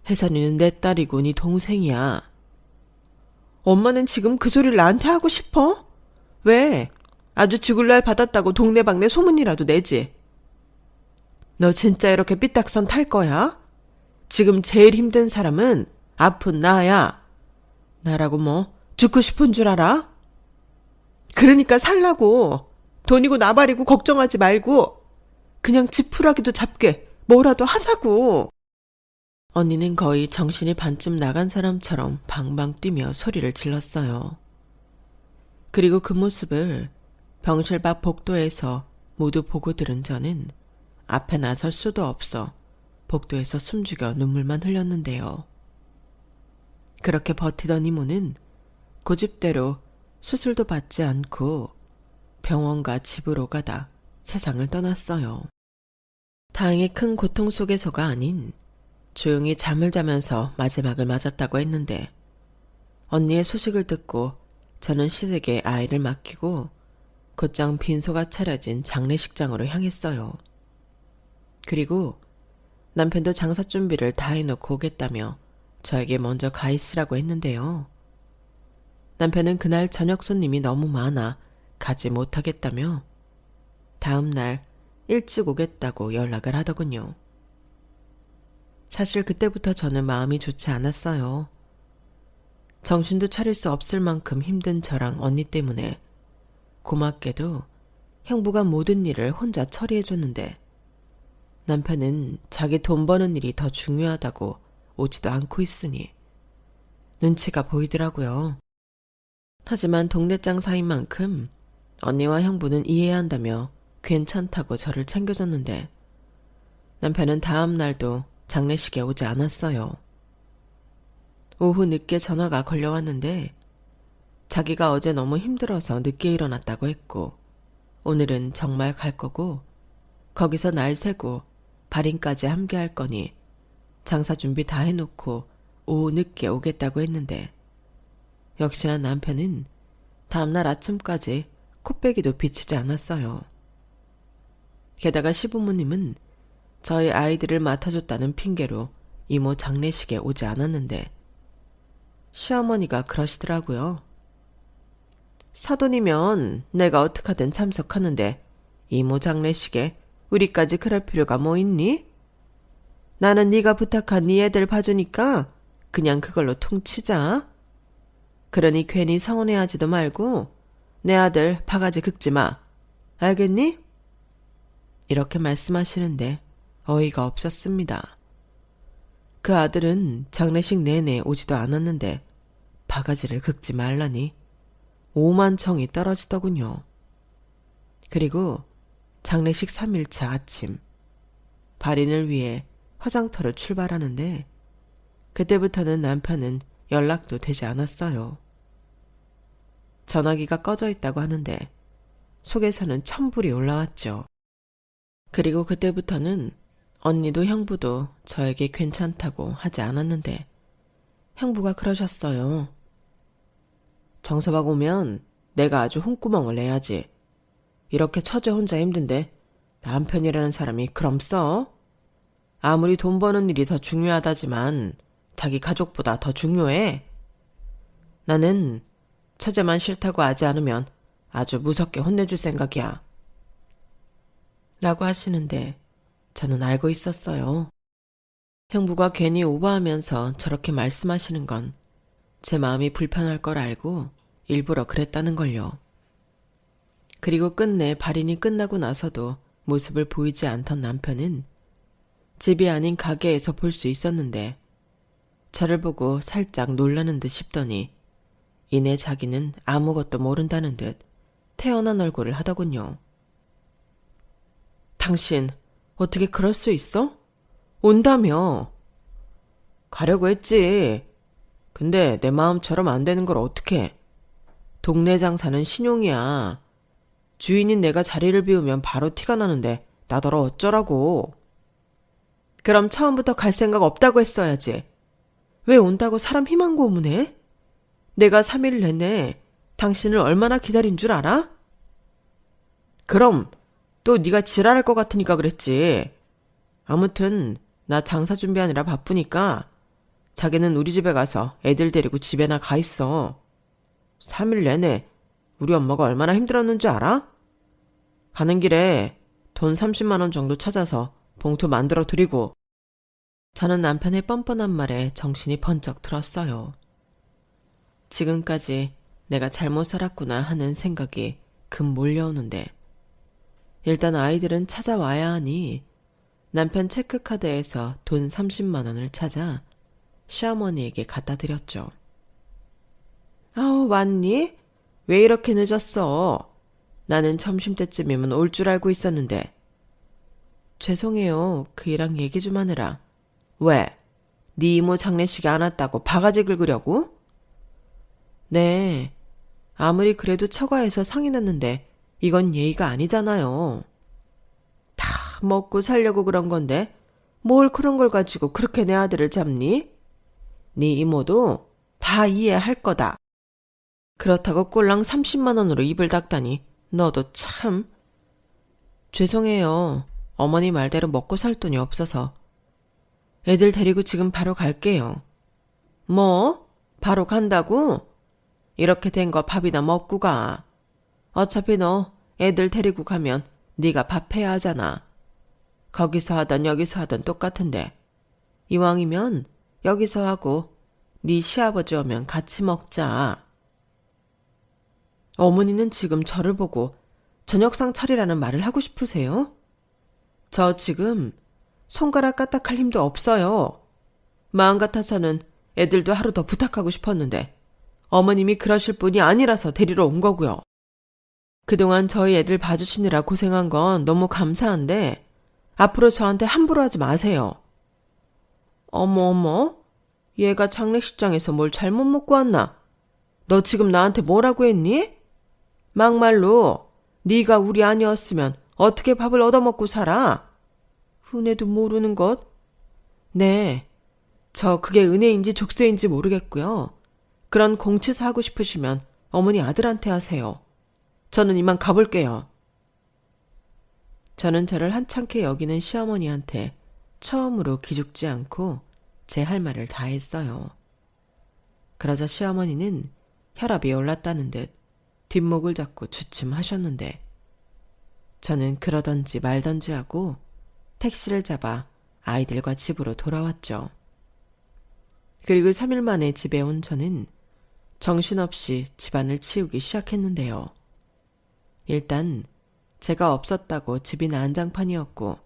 혜선이는 내 딸이고 네 동생이야. 엄마는 지금 그 소리를 나한테 하고 싶어? 왜? 아주 죽을 날 받았다고 동네방네 소문이라도 내지. 너 진짜 이렇게 삐딱선 탈 거야? 지금 제일 힘든 사람은 아픈 나야. 나라고 뭐 죽고 싶은 줄 알아? 그러니까 살라고. 돈이고 나발이고 걱정하지 말고 그냥 지푸라기도 잡게 뭐라도 하자고. 언니는 거의 정신이 반쯤 나간 사람처럼 방방 뛰며 소리를 질렀어요. 그리고 그 모습을 병실 밖 복도에서 모두 보고 들은 저는 앞에 나설 수도 없어 복도에서 숨죽여 눈물만 흘렸는데요. 그렇게 버티던 이모는 고집대로 수술도 받지 않고 병원과 집으로 가다 세상을 떠났어요. 다행히 큰 고통 속에서가 아닌 조용히 잠을 자면서 마지막을 맞았다고 했는데 언니의 소식을 듣고 저는 시댁에 아이를 맡기고 곧장 빈소가 차려진 장례식장으로 향했어요. 그리고 남편도 장사 준비를 다 해놓고 오겠다며 저에게 먼저 가 있으라고 했는데요. 남편은 그날 저녁 손님이 너무 많아 가지 못하겠다며 다음 날 일찍 오겠다고 연락을 하더군요. 사실 그때부터 저는 마음이 좋지 않았어요. 정신도 차릴 수 없을 만큼 힘든 저랑 언니 때문에 고맙게도 형부가 모든 일을 혼자 처리해줬는데 남편은 자기 돈 버는 일이 더 중요하다고 오지도 않고 있으니 눈치가 보이더라고요. 하지만 동네장 사인 만큼 언니와 형부는 이해해야 한다며 괜찮다고 저를 챙겨줬는데 남편은 다음 날도 장례식에 오지 않았어요. 오후 늦게 전화가 걸려왔는데 자기가 어제 너무 힘들어서 늦게 일어났다고 했고 오늘은 정말 갈 거고 거기서 날 새고 발인까지 함께 할 거니 장사 준비 다 해놓고 오후 늦게 오겠다고 했는데 역시나 남편은 다음날 아침까지 코빼기도 비치지 않았어요. 게다가 시부모님은 저희 아이들을 맡아줬다는 핑계로 이모 장례식에 오지 않았는데 시어머니가 그러시더라고요. 사돈이면 내가 어떡하든 참석하는데 이모 장례식에 우리까지 그럴 필요가 뭐 있니? 나는 네가 부탁한 네 애들 봐주니까 그냥 그걸로 퉁치자. 그러니 괜히 서운해하지도 말고 내 아들 바가지 긁지 마. 알겠니? 이렇게 말씀하시는데 어이가 없었습니다. 그 아들은 장례식 내내 오지도 않았는데 바가지를 긁지 말라니 오만청이 떨어지더군요. 그리고 장례식 3일차 아침 발인을 위해 화장터를 출발하는데 그때부터는 남편은 연락도 되지 않았어요. 전화기가 꺼져 있다고 하는데 속에서는 천불이 올라왔죠. 그리고 그때부터는 언니도 형부도 저에게 괜찮다고 하지 않았는데 형부가 그러셨어요. 정서박 오면 내가 아주 홍구멍을 내야지. 이렇게 처제 혼자 힘든데 남편이라는 사람이 그럼 써? 아무리 돈 버는 일이 더 중요하다지만 자기 가족보다 더 중요해. 나는 처제만 싫다고 하지 않으면 아주 무섭게 혼내줄 생각이야. 라고 하시는데 저는 알고 있었어요. 형부가 괜히 오버하면서 저렇게 말씀하시는 건 제 마음이 불편할 걸 알고 일부러 그랬다는 걸요. 그리고 끝내 발인이 끝나고 나서도 모습을 보이지 않던 남편은 집이 아닌 가게에서 볼 수 있었는데 저를 보고 살짝 놀라는 듯 싶더니 이내 자기는 아무것도 모른다는 듯 태어난 얼굴을 하더군요. 당신 어떻게 그럴 수 있어? 온다며. 가려고 했지. 근데 내 마음처럼 안 되는 걸 어떡해. 동네 장사는 신용이야. 주인인 내가 자리를 비우면 바로 티가 나는데 나더러 어쩌라고. 그럼 처음부터 갈 생각 없다고 했어야지. 왜 온다고 사람 희망 고문해? 내가 3일 내내 당신을 얼마나 기다린 줄 알아? 그럼 또 네가 지랄할 것 같으니까 그랬지. 아무튼 나 장사 준비하느라 바쁘니까 자기는 우리 집에 가서 애들 데리고 집에나 가 있어. 3일 내내 우리 엄마가 얼마나 힘들었는지 알아? 가는 길에 돈 30만 원 정도 찾아서 봉투 만들어 드리고. 저는 남편의 뻔뻔한 말에 정신이 번쩍 들었어요. 지금까지 내가 잘못 살았구나 하는 생각이 급 몰려오는데, 일단 아이들은 찾아와야 하니 남편 체크카드에서 돈 30만 원을 찾아 시어머니에게 갖다 드렸죠. 아우, 왔니? 왜 이렇게 늦었어? 나는 점심때쯤이면 올 줄 알고 있었는데. 죄송해요. 그 일랑 얘기 좀 하느라. 왜? 네 이모 장례식에 안 왔다고 바가지 긁으려고? 네. 아무리 그래도 처가에서 상이 났는데 이건 예의가 아니잖아요. 다 먹고 살려고 그런 건데 뭘 그런 걸 가지고 그렇게 내 아들을 잡니? 네 이모도 다 이해할 거다. 그렇다고 꼴랑 30만 원으로 입을 닦다니 너도 참. 죄송해요. 어머니 말대로 먹고 살 돈이 없어서. 애들 데리고 지금 바로 갈게요. 뭐? 바로 간다고? 이렇게 된 거 밥이나 먹고 가. 어차피 너 애들 데리고 가면 네가 밥 해야 하잖아. 거기서 하던 여기서 하던 똑같은데. 이왕이면 여기서 하고 네 시아버지 오면 같이 먹자. 어머니는 지금 저를 보고 저녁상 차리라는 말을 하고 싶으세요? 저 지금 손가락 까딱할 힘도 없어요. 마음 같아서는 애들도 하루 더 부탁하고 싶었는데 어머님이 그러실 분이 아니라서 데리러 온 거고요. 그동안 저희 애들 봐주시느라 고생한 건 너무 감사한데 앞으로 저한테 함부로 하지 마세요. 어머, 얘가 장례식장에서 뭘 잘못 먹고 왔나? 너 지금 나한테 뭐라고 했니? 막말로 네가 우리 아니었으면 어떻게 밥을 얻어먹고 살아? 은혜도 모르는 것? 네, 저 그게 은혜인지 족쇄인지 모르겠고요. 그런 공치사 하고 싶으시면 어머니 아들한테 하세요. 저는 이만 가볼게요. 저는 저를 한창케 여기는 시어머니한테 처음으로 기죽지 않고 제 할 말을 다 했어요. 그러자 시어머니는 혈압이 올랐다는 듯 뒷목을 잡고 주춤하셨는데, 저는 그러던지 말던지 하고 택시를 잡아 아이들과 집으로 돌아왔죠. 그리고 3일 만에 집에 온 저는 정신없이 집안을 치우기 시작했는데요. 일단 제가 없었다고 집이 난장판이었고,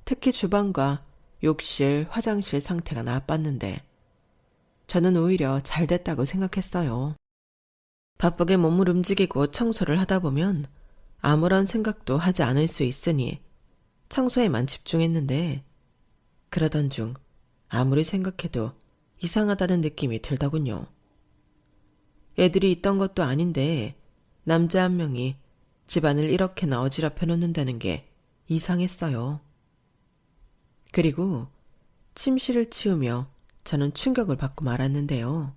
특히 주방과 욕실, 화장실 상태가 나빴는데 저는 오히려 잘 됐다고 생각했어요. 바쁘게 몸을 움직이고 청소를 하다 보면 아무런 생각도 하지 않을 수 있으니 청소에만 집중했는데, 그러던 중 아무리 생각해도 이상하다는 느낌이 들더군요. 애들이 있던 것도 아닌데 남자 한 명이 집안을 이렇게나 어지럽혀 놓는다는 게 이상했어요. 그리고 침실을 치우며 저는 충격을 받고 말았는데요.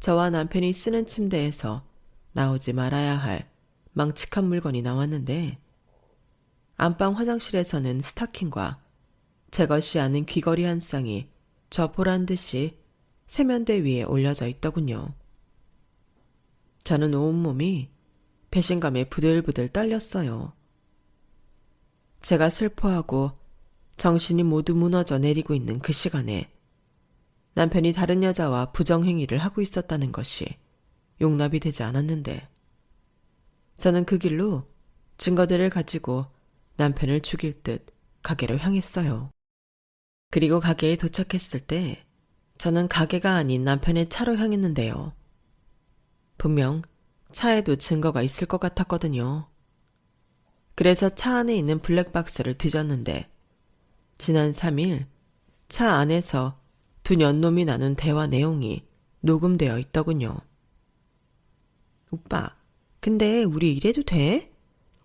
저와 남편이 쓰는 침대에서 나오지 말아야 할 망측한 물건이 나왔는데, 안방 화장실에서는 스타킹과 제 것이 아닌 귀걸이 한 쌍이 저 보란 듯이 세면대 위에 올려져 있더군요. 저는 온몸이 배신감에 부들부들 떨렸어요. 제가 슬퍼하고 정신이 모두 무너져 내리고 있는 그 시간에 남편이 다른 여자와 부정행위를 하고 있었다는 것이 용납이 되지 않았는데, 저는 그 길로 증거들을 가지고 남편을 죽일 듯 가게로 향했어요. 그리고 가게에 도착했을 때 저는 가게가 아닌 남편의 차로 향했는데요. 분명 차에도 증거가 있을 것 같았거든요. 그래서 차 안에 있는 블랙박스를 뒤졌는데 지난 3일 차 안에서 두 년놈이 나눈 대화 내용이 녹음되어 있더군요. 오빠, 근데 우리 이래도 돼?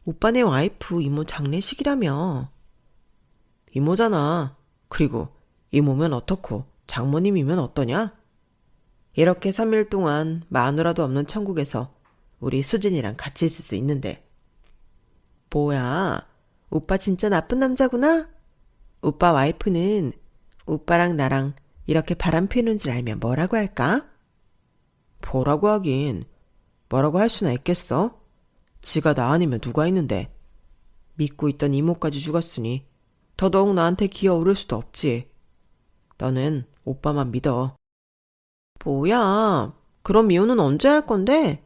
오빠네 와이프 이모 장례식이라며. 이모잖아. 그리고 이모면 어떻고 장모님이면 어떠냐? 이렇게 3일 동안 마누라도 없는 천국에서 우리 수진이랑 같이 있을 수 있는데. 뭐야, 오빠 진짜 나쁜 남자구나? 오빠 와이프는 오빠랑 나랑 이렇게 바람 피우는 줄 알면 뭐라고 할까? 뭐라고 하긴 뭐라고 할 수나 있겠어? 지가 나 아니면 누가 있는데. 믿고 있던 이모까지 죽었으니 더더욱 나한테 기어오를 수도 없지. 너는 오빠만 믿어. 뭐야, 그럼 이혼은 언제 할 건데?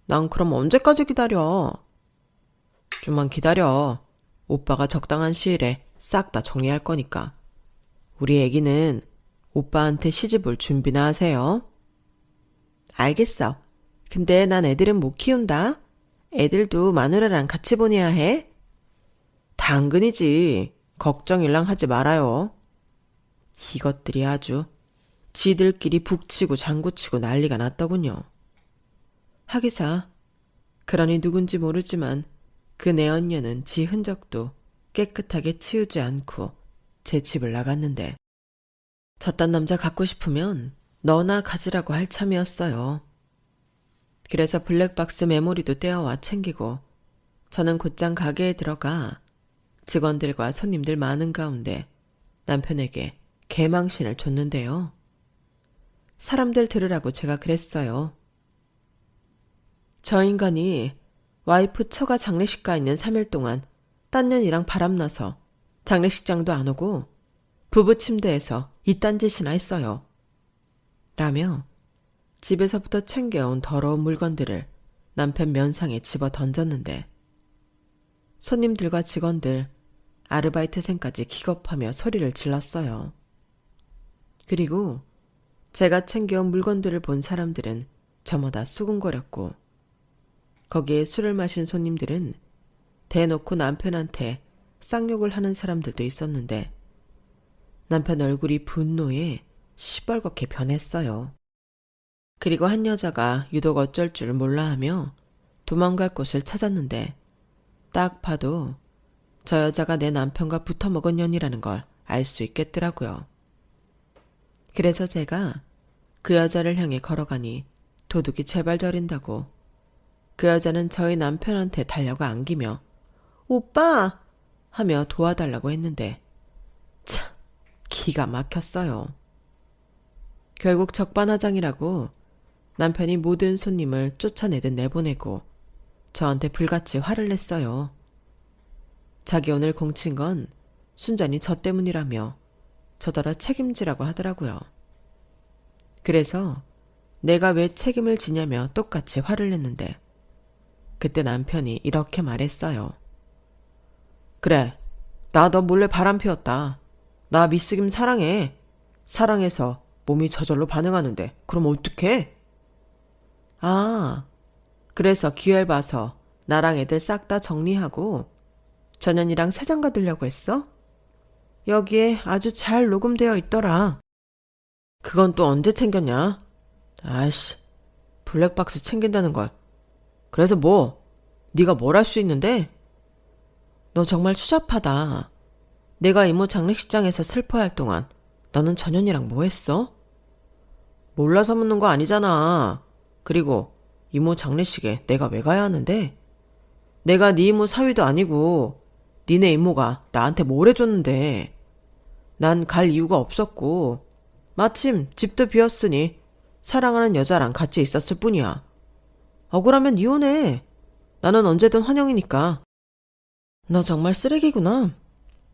난 그럼 언제까지 기다려? 좀만 기다려. 오빠가 적당한 시일에 싹 다 정리할 거니까. 우리 애기는 오빠한테 시집올 준비나 하세요. 알겠어. 근데 난 애들은 못 키운다. 애들도 마누라랑 같이 보내야 해. 당근이지. 걱정일랑 하지 말아요. 이것들이 아주 지들끼리 북치고 장구치고 난리가 났더군요. 하기사, 그러니 누군지 모르지만 그 내언녀는 지 흔적도 깨끗하게 치우지 않고 제 집을 나갔는데 저딴 남자 갖고 싶으면 너나 가지라고 할 참이었어요. 그래서 블랙박스 메모리도 떼어와 챙기고 저는 곧장 가게에 들어가 직원들과 손님들 많은 가운데 남편에게 개망신을 줬는데요. 사람들 들으라고 제가 그랬어요. 저 인간이 와이프 처가 장례식 가 있는 3일 동안 딴 년이랑 바람나서 장례식장도 안 오고 부부 침대에서 이딴 짓이나 했어요. 라며 집에서부터 챙겨온 더러운 물건들을 남편 면상에 집어 던졌는데 손님들과 직원들, 아르바이트생까지 기겁하며 소리를 질렀어요. 그리고 제가 챙겨온 물건들을 본 사람들은 저마다 수군거렸고 거기에 술을 마신 손님들은 대놓고 남편한테 쌍욕을 하는 사람들도 있었는데 남편 얼굴이 분노에 시뻘겋게 변했어요. 그리고 한 여자가 유독 어쩔 줄 몰라하며 도망갈 곳을 찾았는데 딱 봐도 저 여자가 내 남편과 붙어먹은 년이라는 걸 알 수 있겠더라고요. 그래서 제가 그 여자를 향해 걸어가니 도둑이 제발 저린다고 그 여자는 저희 남편한테 달려가 안기며 오빠! 하며 도와달라고 했는데 참 기가 막혔어요. 결국 적반하장이라고 남편이 모든 손님을 쫓아내듯 내보내고 저한테 불같이 화를 냈어요. 자기 오늘 공친 건 순전히 저 때문이라며 저더러 책임지라고 하더라고요. 그래서 내가 왜 책임을 지냐며 똑같이 화를 냈는데 그때 남편이 이렇게 말했어요. 그래, 나 너 몰래 바람 피웠다. 나 미스김 사랑해. 사랑해서 몸이 저절로 반응하는데 그럼 어떡해? 아, 그래서 기회를 봐서 나랑 애들 싹 다 정리하고 전현이랑 새장가 들려고 했어? 여기에 아주 잘 녹음되어 있더라. 그건 또 언제 챙겼냐? 아이씨, 블랙박스 챙긴다는 걸. 그래서 뭐? 네가 뭘 할 수 있는데? 너 정말 추잡하다. 내가 이모 장례식장에서 슬퍼할 동안 너는 전현이랑 뭐 했어? 몰라서 묻는 거 아니잖아. 그리고 이모 장례식에 내가 왜 가야 하는데? 내가 네 이모 사위도 아니고 니네 이모가 나한테 뭘 해줬는데. 난 갈 이유가 없었고 마침 집도 비었으니 사랑하는 여자랑 같이 있었을 뿐이야. 억울하면 이혼해. 나는 언제든 환영이니까. 너 정말 쓰레기구나.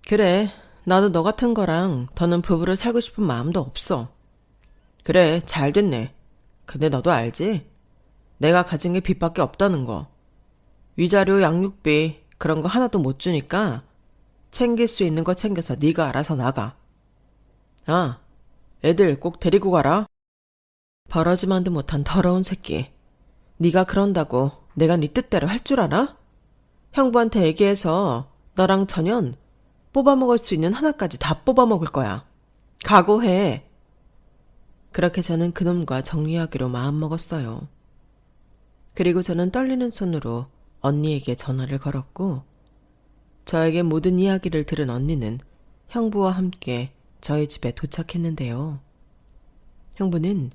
그래, 나도 너 같은 거랑 더는 부부를 살고 싶은 마음도 없어. 그래, 잘 됐네. 근데 너도 알지? 내가 가진 게 빚밖에 없다는 거. 위자료, 양육비 그런 거 하나도 못 주니까 챙길 수 있는 거 챙겨서 네가 알아서 나가. 아, 애들 꼭 데리고 가라. 버러지만도 못한 더러운 새끼. 네가 그런다고 내가 네 뜻대로 할 줄 알아? 형부한테 얘기해서 너랑 전현 뽑아먹을 수 있는 하나까지 다 뽑아먹을 거야. 각오해. 그렇게 저는 그놈과 정리하기로 마음먹었어요. 그리고 저는 떨리는 손으로 언니에게 전화를 걸었고, 저에게 모든 이야기를 들은 언니는 형부와 함께 저희 집에 도착했는데요. 형부는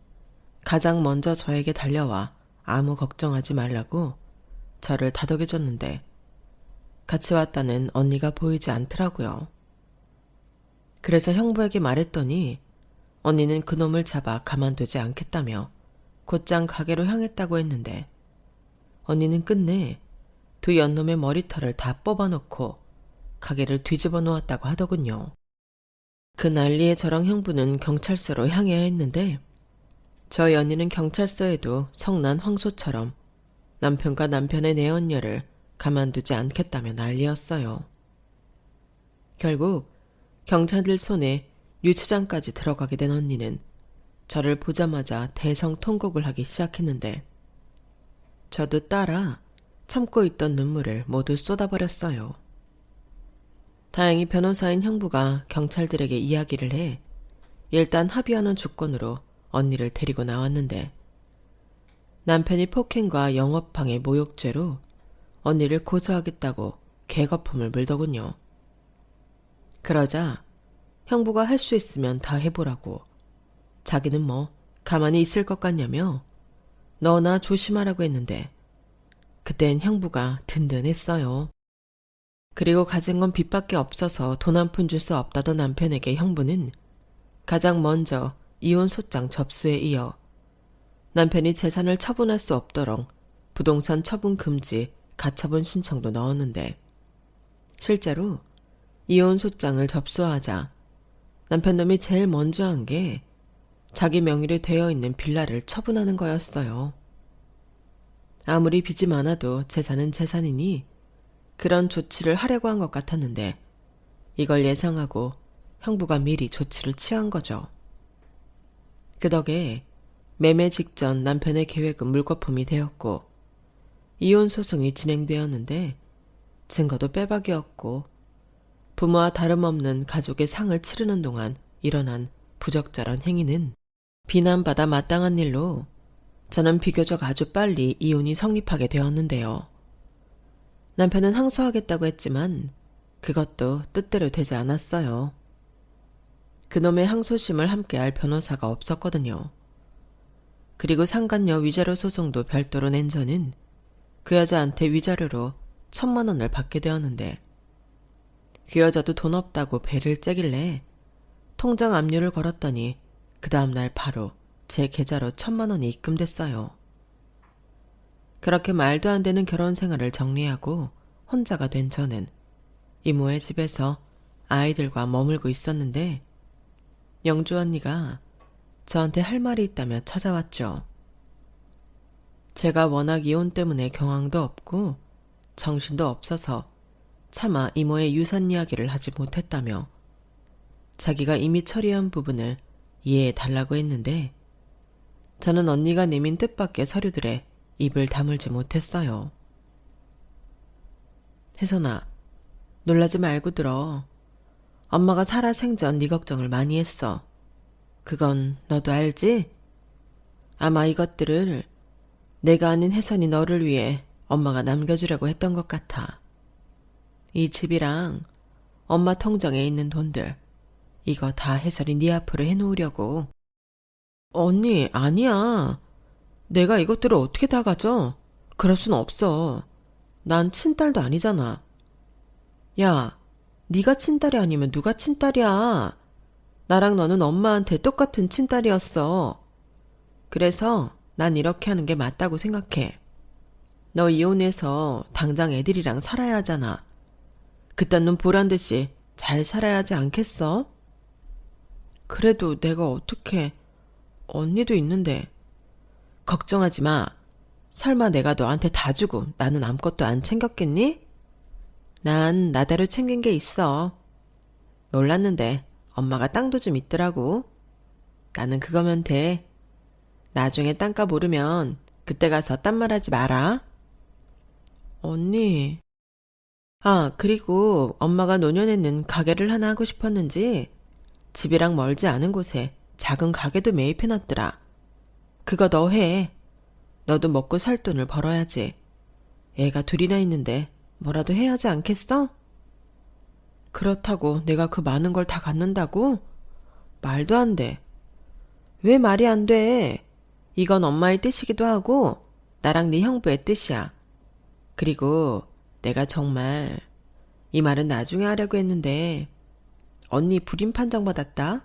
가장 먼저 저에게 달려와 아무 걱정하지 말라고 저를 다독여줬는데, 같이 왔다는 언니가 보이지 않더라고요. 그래서 형부에게 말했더니 언니는 그놈을 잡아 가만두지 않겠다며 곧장 가게로 향했다고 했는데, 언니는 끝내 두 연놈의 머리털을 다 뽑아놓고 가게를 뒤집어 놓았다고 하더군요. 그 난리에 저랑 형부는 경찰서로 향해야 했는데, 저희 언니는 경찰서에도 성난 황소처럼 남편과 남편의 내언녀를 가만두지 않겠다며 난리였어요. 결국 경찰들 손에 유치장까지 들어가게 된 언니는 저를 보자마자 대성통곡을 하기 시작했는데, 저도 따라 참고 있던 눈물을 모두 쏟아버렸어요. 다행히 변호사인 형부가 경찰들에게 이야기를 해 일단 합의하는 조건으로 언니를 데리고 나왔는데, 남편이 폭행과 영업방해 모욕죄로 언니를 고소하겠다고 개거품을 물더군요. 그러자 형부가 할 수 있으면 다 해보라고, 자기는 뭐 가만히 있을 것 같냐며 너나 조심하라고 했는데, 그땐 형부가 든든했어요. 그리고 가진 건 빚밖에 없어서 돈 한 푼 줄 수 없다던 남편에게 형부는 가장 먼저 이혼 소장 접수에 이어 남편이 재산을 처분할 수 없도록 부동산 처분 금지 가처분 신청도 넣었는데, 실제로 이혼 소장을 접수하자 남편 놈이 제일 먼저 한 게 자기 명의로 되어 있는 빌라를 처분하는 거였어요. 아무리 빚이 많아도 재산은 재산이니 그런 조치를 하려고 한 것 같았는데, 이걸 예상하고 형부가 미리 조치를 취한 거죠. 그 덕에 매매 직전 남편의 계획은 물거품이 되었고, 이혼 소송이 진행되었는데 증거도 빼박이었고, 부모와 다름없는 가족의 상을 치르는 동안 일어난 부적절한 행위는 비난받아 마땅한 일로 저는 비교적 아주 빨리 이혼이 성립하게 되었는데요. 남편은 항소하겠다고 했지만 그것도 뜻대로 되지 않았어요. 그놈의 항소심을 함께할 변호사가 없었거든요. 그리고 상간녀 위자료 소송도 별도로 낸 저는 그 여자한테 위자료로 1,000만 원을 받게 되었는데, 그 여자도 돈 없다고 배를 째길래 통장 압류를 걸었더니 그 다음날 바로 제 계좌로 1,000만 원이 입금됐어요. 그렇게 말도 안 되는 결혼 생활을 정리하고 혼자가 된 저는 이모의 집에서 아이들과 머물고 있었는데, 영주 언니가 저한테 할 말이 있다며 찾아왔죠. 제가 워낙 이혼 때문에 경황도 없고 정신도 없어서 차마 이모의 유산 이야기를 하지 못했다며 자기가 이미 처리한 부분을 이해해 달라고 했는데, 저는 언니가 내민 뜻밖의 서류들에 입을 다물지 못했어요. 혜선아, 놀라지 말고 들어. 엄마가 살아생전 네 걱정을 많이 했어. 그건 너도 알지? 아마 이것들을 내가 아닌 혜선이 너를 위해 엄마가 남겨주려고 했던 것 같아. 이 집이랑 엄마 통장에 있는 돈들, 이거 다 혜선이 네 앞으로 해놓으려고. 언니, 아니야. 내가 이것들을 어떻게 다 가져? 그럴 순 없어. 난 친딸도 아니잖아. 야, 네가 친딸이 아니면 누가 친딸이야? 나랑 너는 엄마한테 똑같은 친딸이었어. 그래서 난 이렇게 하는 게 맞다고 생각해. 너 이혼해서 당장 애들이랑 살아야 하잖아. 그딴 놈 보란 듯이 잘 살아야 하지 않겠어? 그래도 내가 어떻게, 언니도 있는데. 걱정하지 마. 설마 내가 너한테 다 주고 나는 아무것도 안 챙겼겠니? 난 나대로 챙긴 게 있어. 놀랐는데 엄마가 땅도 좀 있더라고. 나는 그거면 돼. 나중에 땅값 오르면 그때 가서 딴 말 하지 마라. 언니. 아, 그리고 엄마가 노년에는 가게를 하나 하고 싶었는지 집이랑 멀지 않은 곳에 작은 가게도 매입해놨더라. 그거 너 해. 너도 먹고 살 돈을 벌어야지. 애가 둘이나 있는데 뭐라도 해야 하지 않겠어? 그렇다고 내가 그 많은 걸 다 갖는다고? 말도 안 돼. 왜 말이 안 돼? 이건 엄마의 뜻이기도 하고 나랑 네 형부의 뜻이야. 그리고 내가 정말 이 말은 나중에 하려고 했는데 언니 불임 판정받았다?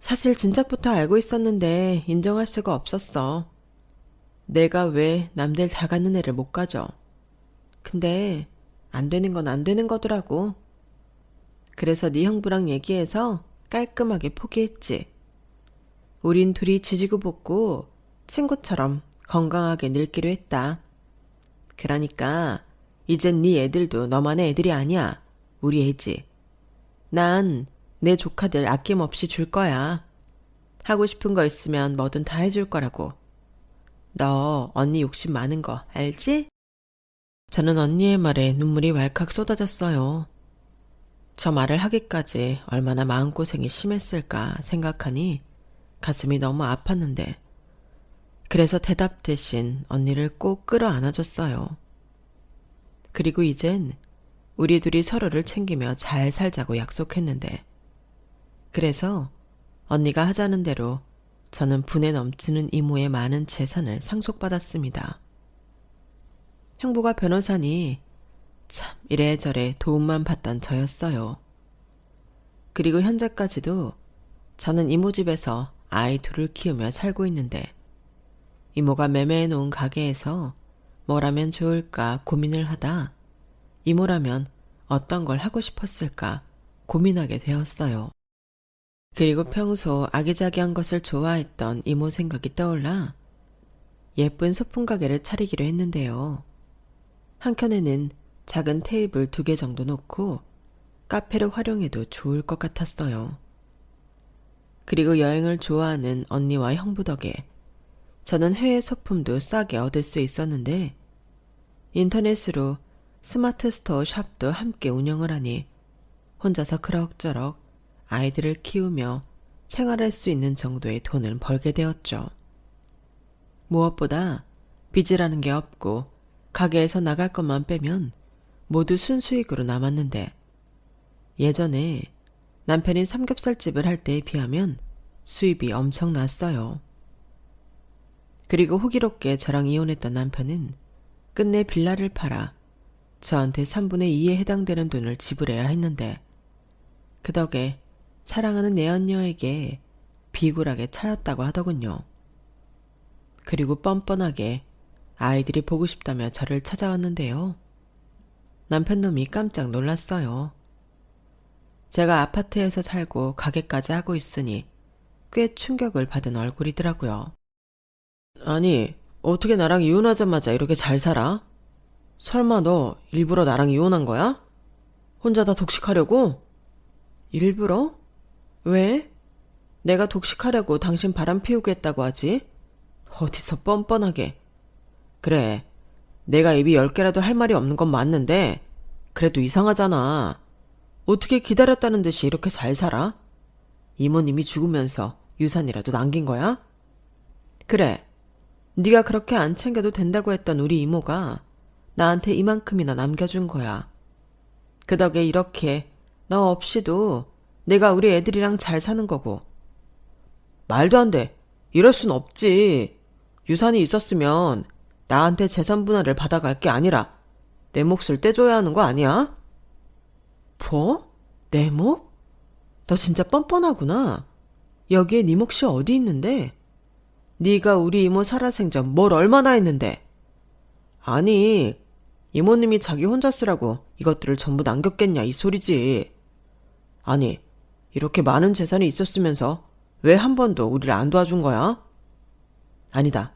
사실 진작부터 알고 있었는데 인정할 수가 없었어. 내가 왜 남들 다 갖는 애를 못 가져. 근데 안 되는 건 안 되는 거더라고. 그래서 네 형부랑 얘기해서 깔끔하게 포기했지. 우린 둘이 지지고 볶고 친구처럼 건강하게 늙기로 했다. 그러니까 이젠 네 애들도 너만의 애들이 아니야. 우리 애지. 난 내 조카들 아낌없이 줄 거야. 하고 싶은 거 있으면 뭐든 다 해줄 거라고. 너 언니 욕심 많은 거 알지? 저는 언니의 말에 눈물이 왈칵 쏟아졌어요. 저 말을 하기까지 얼마나 마음고생이 심했을까 생각하니 가슴이 너무 아팠는데 그래서 대답 대신 언니를 꼭 끌어안아줬어요. 그리고 이젠 우리 둘이 서로를 챙기며 잘 살자고 약속했는데 그래서 언니가 하자는 대로 저는 분에 넘치는 이모의 많은 재산을 상속받았습니다. 형부가 변호사니 참 이래저래 도움만 받던 저였어요. 그리고 현재까지도 저는 이모 집에서 아이 둘을 키우며 살고 있는데 이모가 매매해 놓은 가게에서 뭘 하면 좋을까 고민을 하다 이모라면 어떤 걸 하고 싶었을까 고민하게 되었어요. 그리고 평소 아기자기한 것을 좋아했던 이모 생각이 떠올라 예쁜 소품 가게를 차리기로 했는데요. 한켠에는 작은 테이블 2개 정도 놓고 카페로 활용해도 좋을 것 같았어요. 그리고 여행을 좋아하는 언니와 형부 덕에 저는 해외 소품도 싸게 얻을 수 있었는데 인터넷으로 스마트 스토어 샵도 함께 운영을 하니 혼자서 그럭저럭 아이들을 키우며 생활할 수 있는 정도의 돈을 벌게 되었죠. 무엇보다 빚이라는 게 없고 가게에서 나갈 것만 빼면 모두 순수익으로 남았는데 예전에 남편이 삼겹살집을 할 때에 비하면 수입이 엄청났어요. 그리고 호기롭게 저랑 이혼했던 남편은 끝내 빌라를 팔아 저한테 3분의 2에 해당되는 돈을 지불해야 했는데 그 덕에 사랑하는 내언녀에게 비굴하게 차였다고 하더군요. 그리고 뻔뻔하게 아이들이 보고 싶다며 저를 찾아왔는데요. 남편 놈이 깜짝 놀랐어요. 제가 아파트에서 살고 가게까지 하고 있으니 꽤 충격을 받은 얼굴이더라고요. 아니, 어떻게 나랑 이혼하자마자 이렇게 잘 살아? 설마 너 일부러 나랑 이혼한 거야? 혼자 다 독식하려고? 일부러? 왜? 내가 독식하려고 당신 바람 피우게 했다고 하지? 어디서 뻔뻔하게. 그래, 내가 입이 10개라도 할 말이 없는 건 맞는데 그래도 이상하잖아. 어떻게 기다렸다는 듯이 이렇게 잘 살아? 이모님이 죽으면서 유산이라도 남긴 거야? 그래, 네가 그렇게 안 챙겨도 된다고 했던 우리 이모가 나한테 이만큼이나 남겨준 거야. 그 덕에 이렇게 너 없이도 내가 우리 애들이랑 잘 사는 거고. 말도 안 돼. 이럴 순 없지. 유산이 있었으면 나한테 재산 분할을 받아갈 게 아니라 내 몫을 떼줘야 하는 거 아니야? 뭐? 내 몫? 너 진짜 뻔뻔하구나. 여기에 네 몫이 어디 있는데? 네가 우리 이모 살아생전 뭘 얼마나 했는데? 아니, 이모님이 자기 혼자 쓰라고 이것들을 전부 남겼겠냐 이 소리지. 아니, 이렇게 많은 재산이 있었으면서 왜 한 번도 우리를 안 도와준 거야? 아니다.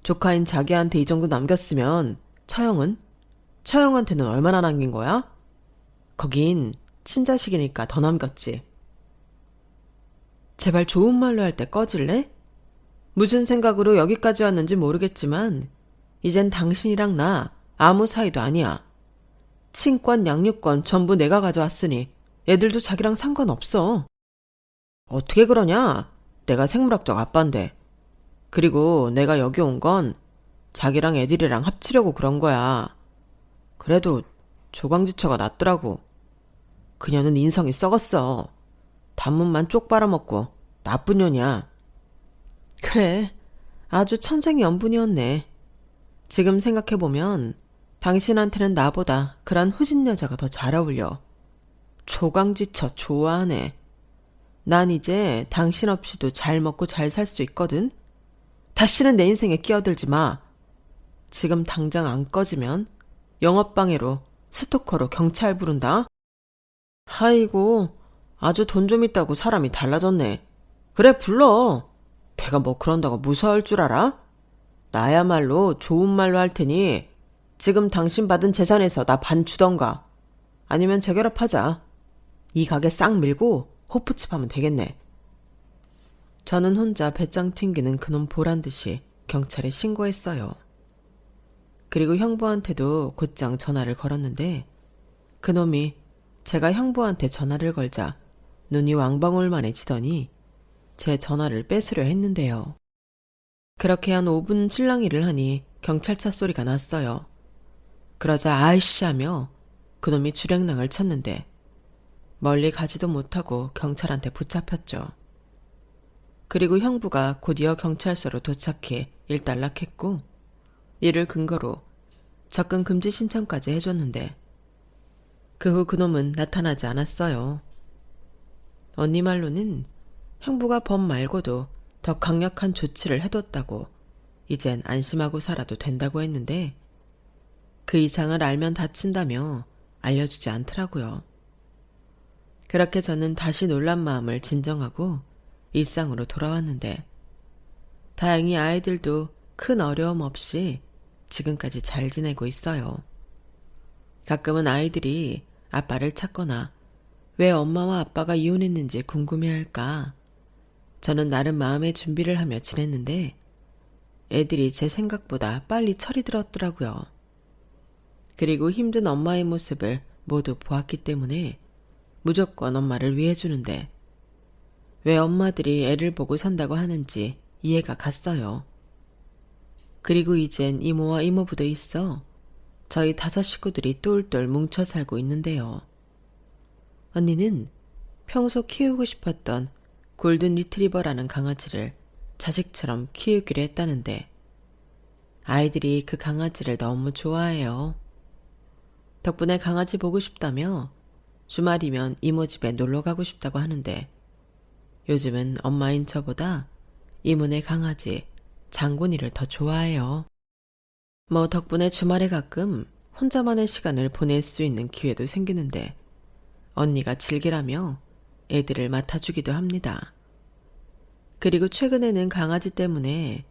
조카인 자기한테 이 정도 남겼으면 처형은? 처형한테는 얼마나 남긴 거야? 거긴 친자식이니까 더 남겼지. 제발 좋은 말로 할 때 꺼질래? 무슨 생각으로 여기까지 왔는지 모르겠지만 이젠 당신이랑 나 아무 사이도 아니야. 친권, 양육권 전부 내가 가져왔으니 애들도 자기랑 상관없어. 어떻게 그러냐? 내가 생물학적 아빠인데. 그리고 내가 여기 온 건 자기랑 애들이랑 합치려고 그런 거야. 그래도 조강지처가 낫더라고. 그녀는 인성이 썩었어. 단문만 쪽 빨아먹고 나쁜 년이야. 그래, 아주 천생연분이었네. 지금 생각해보면 당신한테는 나보다 그런 후진 여자가 더 잘 어울려. 조강지처 좋아하네. 난 이제 당신 없이도 잘 먹고 잘 살 수 있거든. 다시는 내 인생에 끼어들지 마. 지금 당장 안 꺼지면 영업방해로 스토커로 경찰 부른다. 아이고, 아주 돈 좀 있다고 사람이 달라졌네. 그래, 불러. 걔가 뭐 그런다고 무서울 줄 알아? 나야말로 좋은 말로 할 테니 지금 당신 받은 재산에서 나 반 주던가. 아니면 재결합하자. 이 가게 싹 밀고 호프집하면 되겠네. 저는 혼자 배짱 튕기는 그놈 보란 듯이 경찰에 신고했어요. 그리고 형부한테도 곧장 전화를 걸었는데 그놈이 제가 형부한테 전화를 걸자 눈이 왕방울만해지더니 제 전화를 뺏으려 했는데요. 그렇게 한 5분 실랑이를 하니 경찰차 소리가 났어요. 그러자 아이씨 하며 그놈이 주랭랑을 쳤는데 멀리 가지도 못하고 경찰한테 붙잡혔죠. 그리고 형부가 곧이어 경찰서로 도착해 일단락했고 이를 근거로 접근 금지 신청까지 해줬는데 그 후 그놈은 나타나지 않았어요. 언니 말로는 형부가 법 말고도 더 강력한 조치를 해뒀다고 이젠 안심하고 살아도 된다고 했는데 그 이상을 알면 다친다며 알려주지 않더라고요. 그렇게 저는 다시 놀란 마음을 진정하고 일상으로 돌아왔는데 다행히 아이들도 큰 어려움 없이 지금까지 잘 지내고 있어요. 가끔은 아이들이 아빠를 찾거나 왜 엄마와 아빠가 이혼했는지 궁금해할까. 저는 나름 마음의 준비를 하며 지냈는데 애들이 제 생각보다 빨리 철이 들었더라고요. 그리고 힘든 엄마의 모습을 모두 보았기 때문에 무조건 엄마를 위해주는데 왜 엄마들이 애를 보고 산다고 하는지 이해가 갔어요. 그리고 이젠 이모와 이모부도 있어 저희 5 식구들이 똘똘 뭉쳐 살고 있는데요. 언니는 평소 키우고 싶었던 골든 리트리버라는 강아지를 자식처럼 키우기로 했다는데 아이들이 그 강아지를 너무 좋아해요. 덕분에 강아지 보고 싶다며 주말이면 이모 집에 놀러 가고 싶다고 하는데 요즘은 엄마인 저보다 이모네 강아지 장군이를 더 좋아해요. 뭐 덕분에 주말에 가끔 혼자만의 시간을 보낼 수 있는 기회도 생기는데 언니가 즐기라며 애들을 맡아주기도 합니다. 그리고 최근에는 강아지 때문에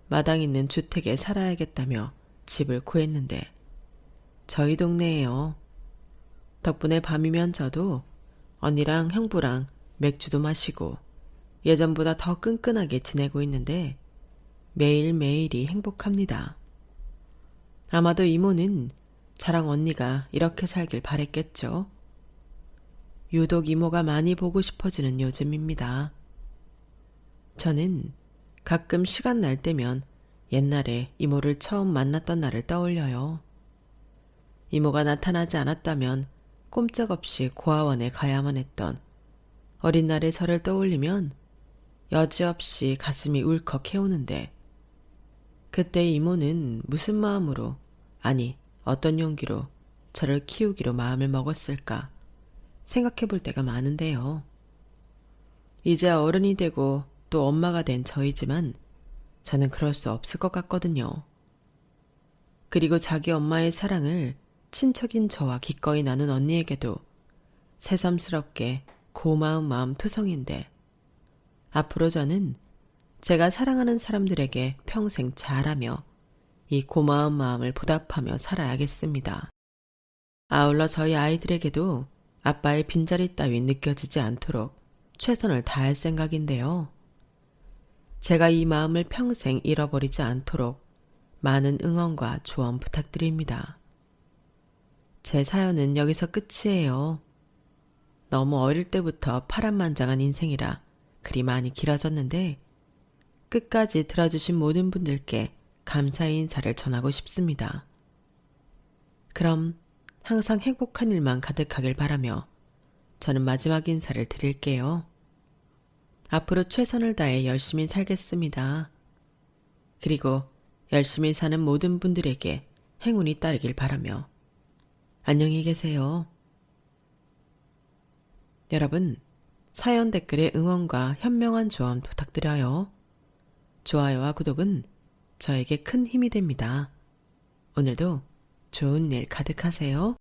마당 있는 주택에 살아야겠다며 집을 구했는데 저희 동네에요. 덕분에 밤이면 저도 언니랑 형부랑 맥주도 마시고 예전보다 더 끈끈하게 지내고 있는데 매일매일이 행복합니다. 아마도 이모는 저랑 언니가 이렇게 살길 바랬겠죠. 유독 이모가 많이 보고 싶어지는 요즘입니다. 저는 가끔 시간 날 때면 옛날에 이모를 처음 만났던 날을 떠올려요. 이모가 나타나지 않았다면 꼼짝없이 고아원에 가야만 했던 어린 날의 저를 떠올리면 여지없이 가슴이 울컥 해오는데 그때 이모는 무슨 마음으로, 아니 어떤 용기로 저를 키우기로 마음을 먹었을까 생각해 볼 때가 많은데요. 이제 어른이 되고 또 엄마가 된 저이지만 저는 그럴 수 없을 것 같거든요. 그리고 자기 엄마의 사랑을 친척인 저와 기꺼이 나눈 언니에게도 새삼스럽게 고마운 마음 투성인데 앞으로 저는 제가 사랑하는 사람들에게 평생 잘하며 이 고마운 마음을 보답하며 살아야겠습니다. 아울러 저희 아이들에게도 아빠의 빈자리 따위 느껴지지 않도록 최선을 다할 생각인데요. 제가 이 마음을 평생 잃어버리지 않도록 많은 응원과 조언 부탁드립니다. 제 사연은 여기서 끝이에요. 너무 어릴 때부터 파란만장한 인생이라 그리 많이 길어졌는데 끝까지 들어주신 모든 분들께 감사의 인사를 전하고 싶습니다. 그럼 항상 행복한 일만 가득하길 바라며 저는 마지막 인사를 드릴게요. 앞으로 최선을 다해 열심히 살겠습니다. 그리고 열심히 사는 모든 분들에게 행운이 따르길 바라며 안녕히 계세요. 여러분, 사연 댓글에 응원과 현명한 조언 부탁드려요. 좋아요와 구독은 저에게 큰 힘이 됩니다. 오늘도 좋은 일 가득하세요.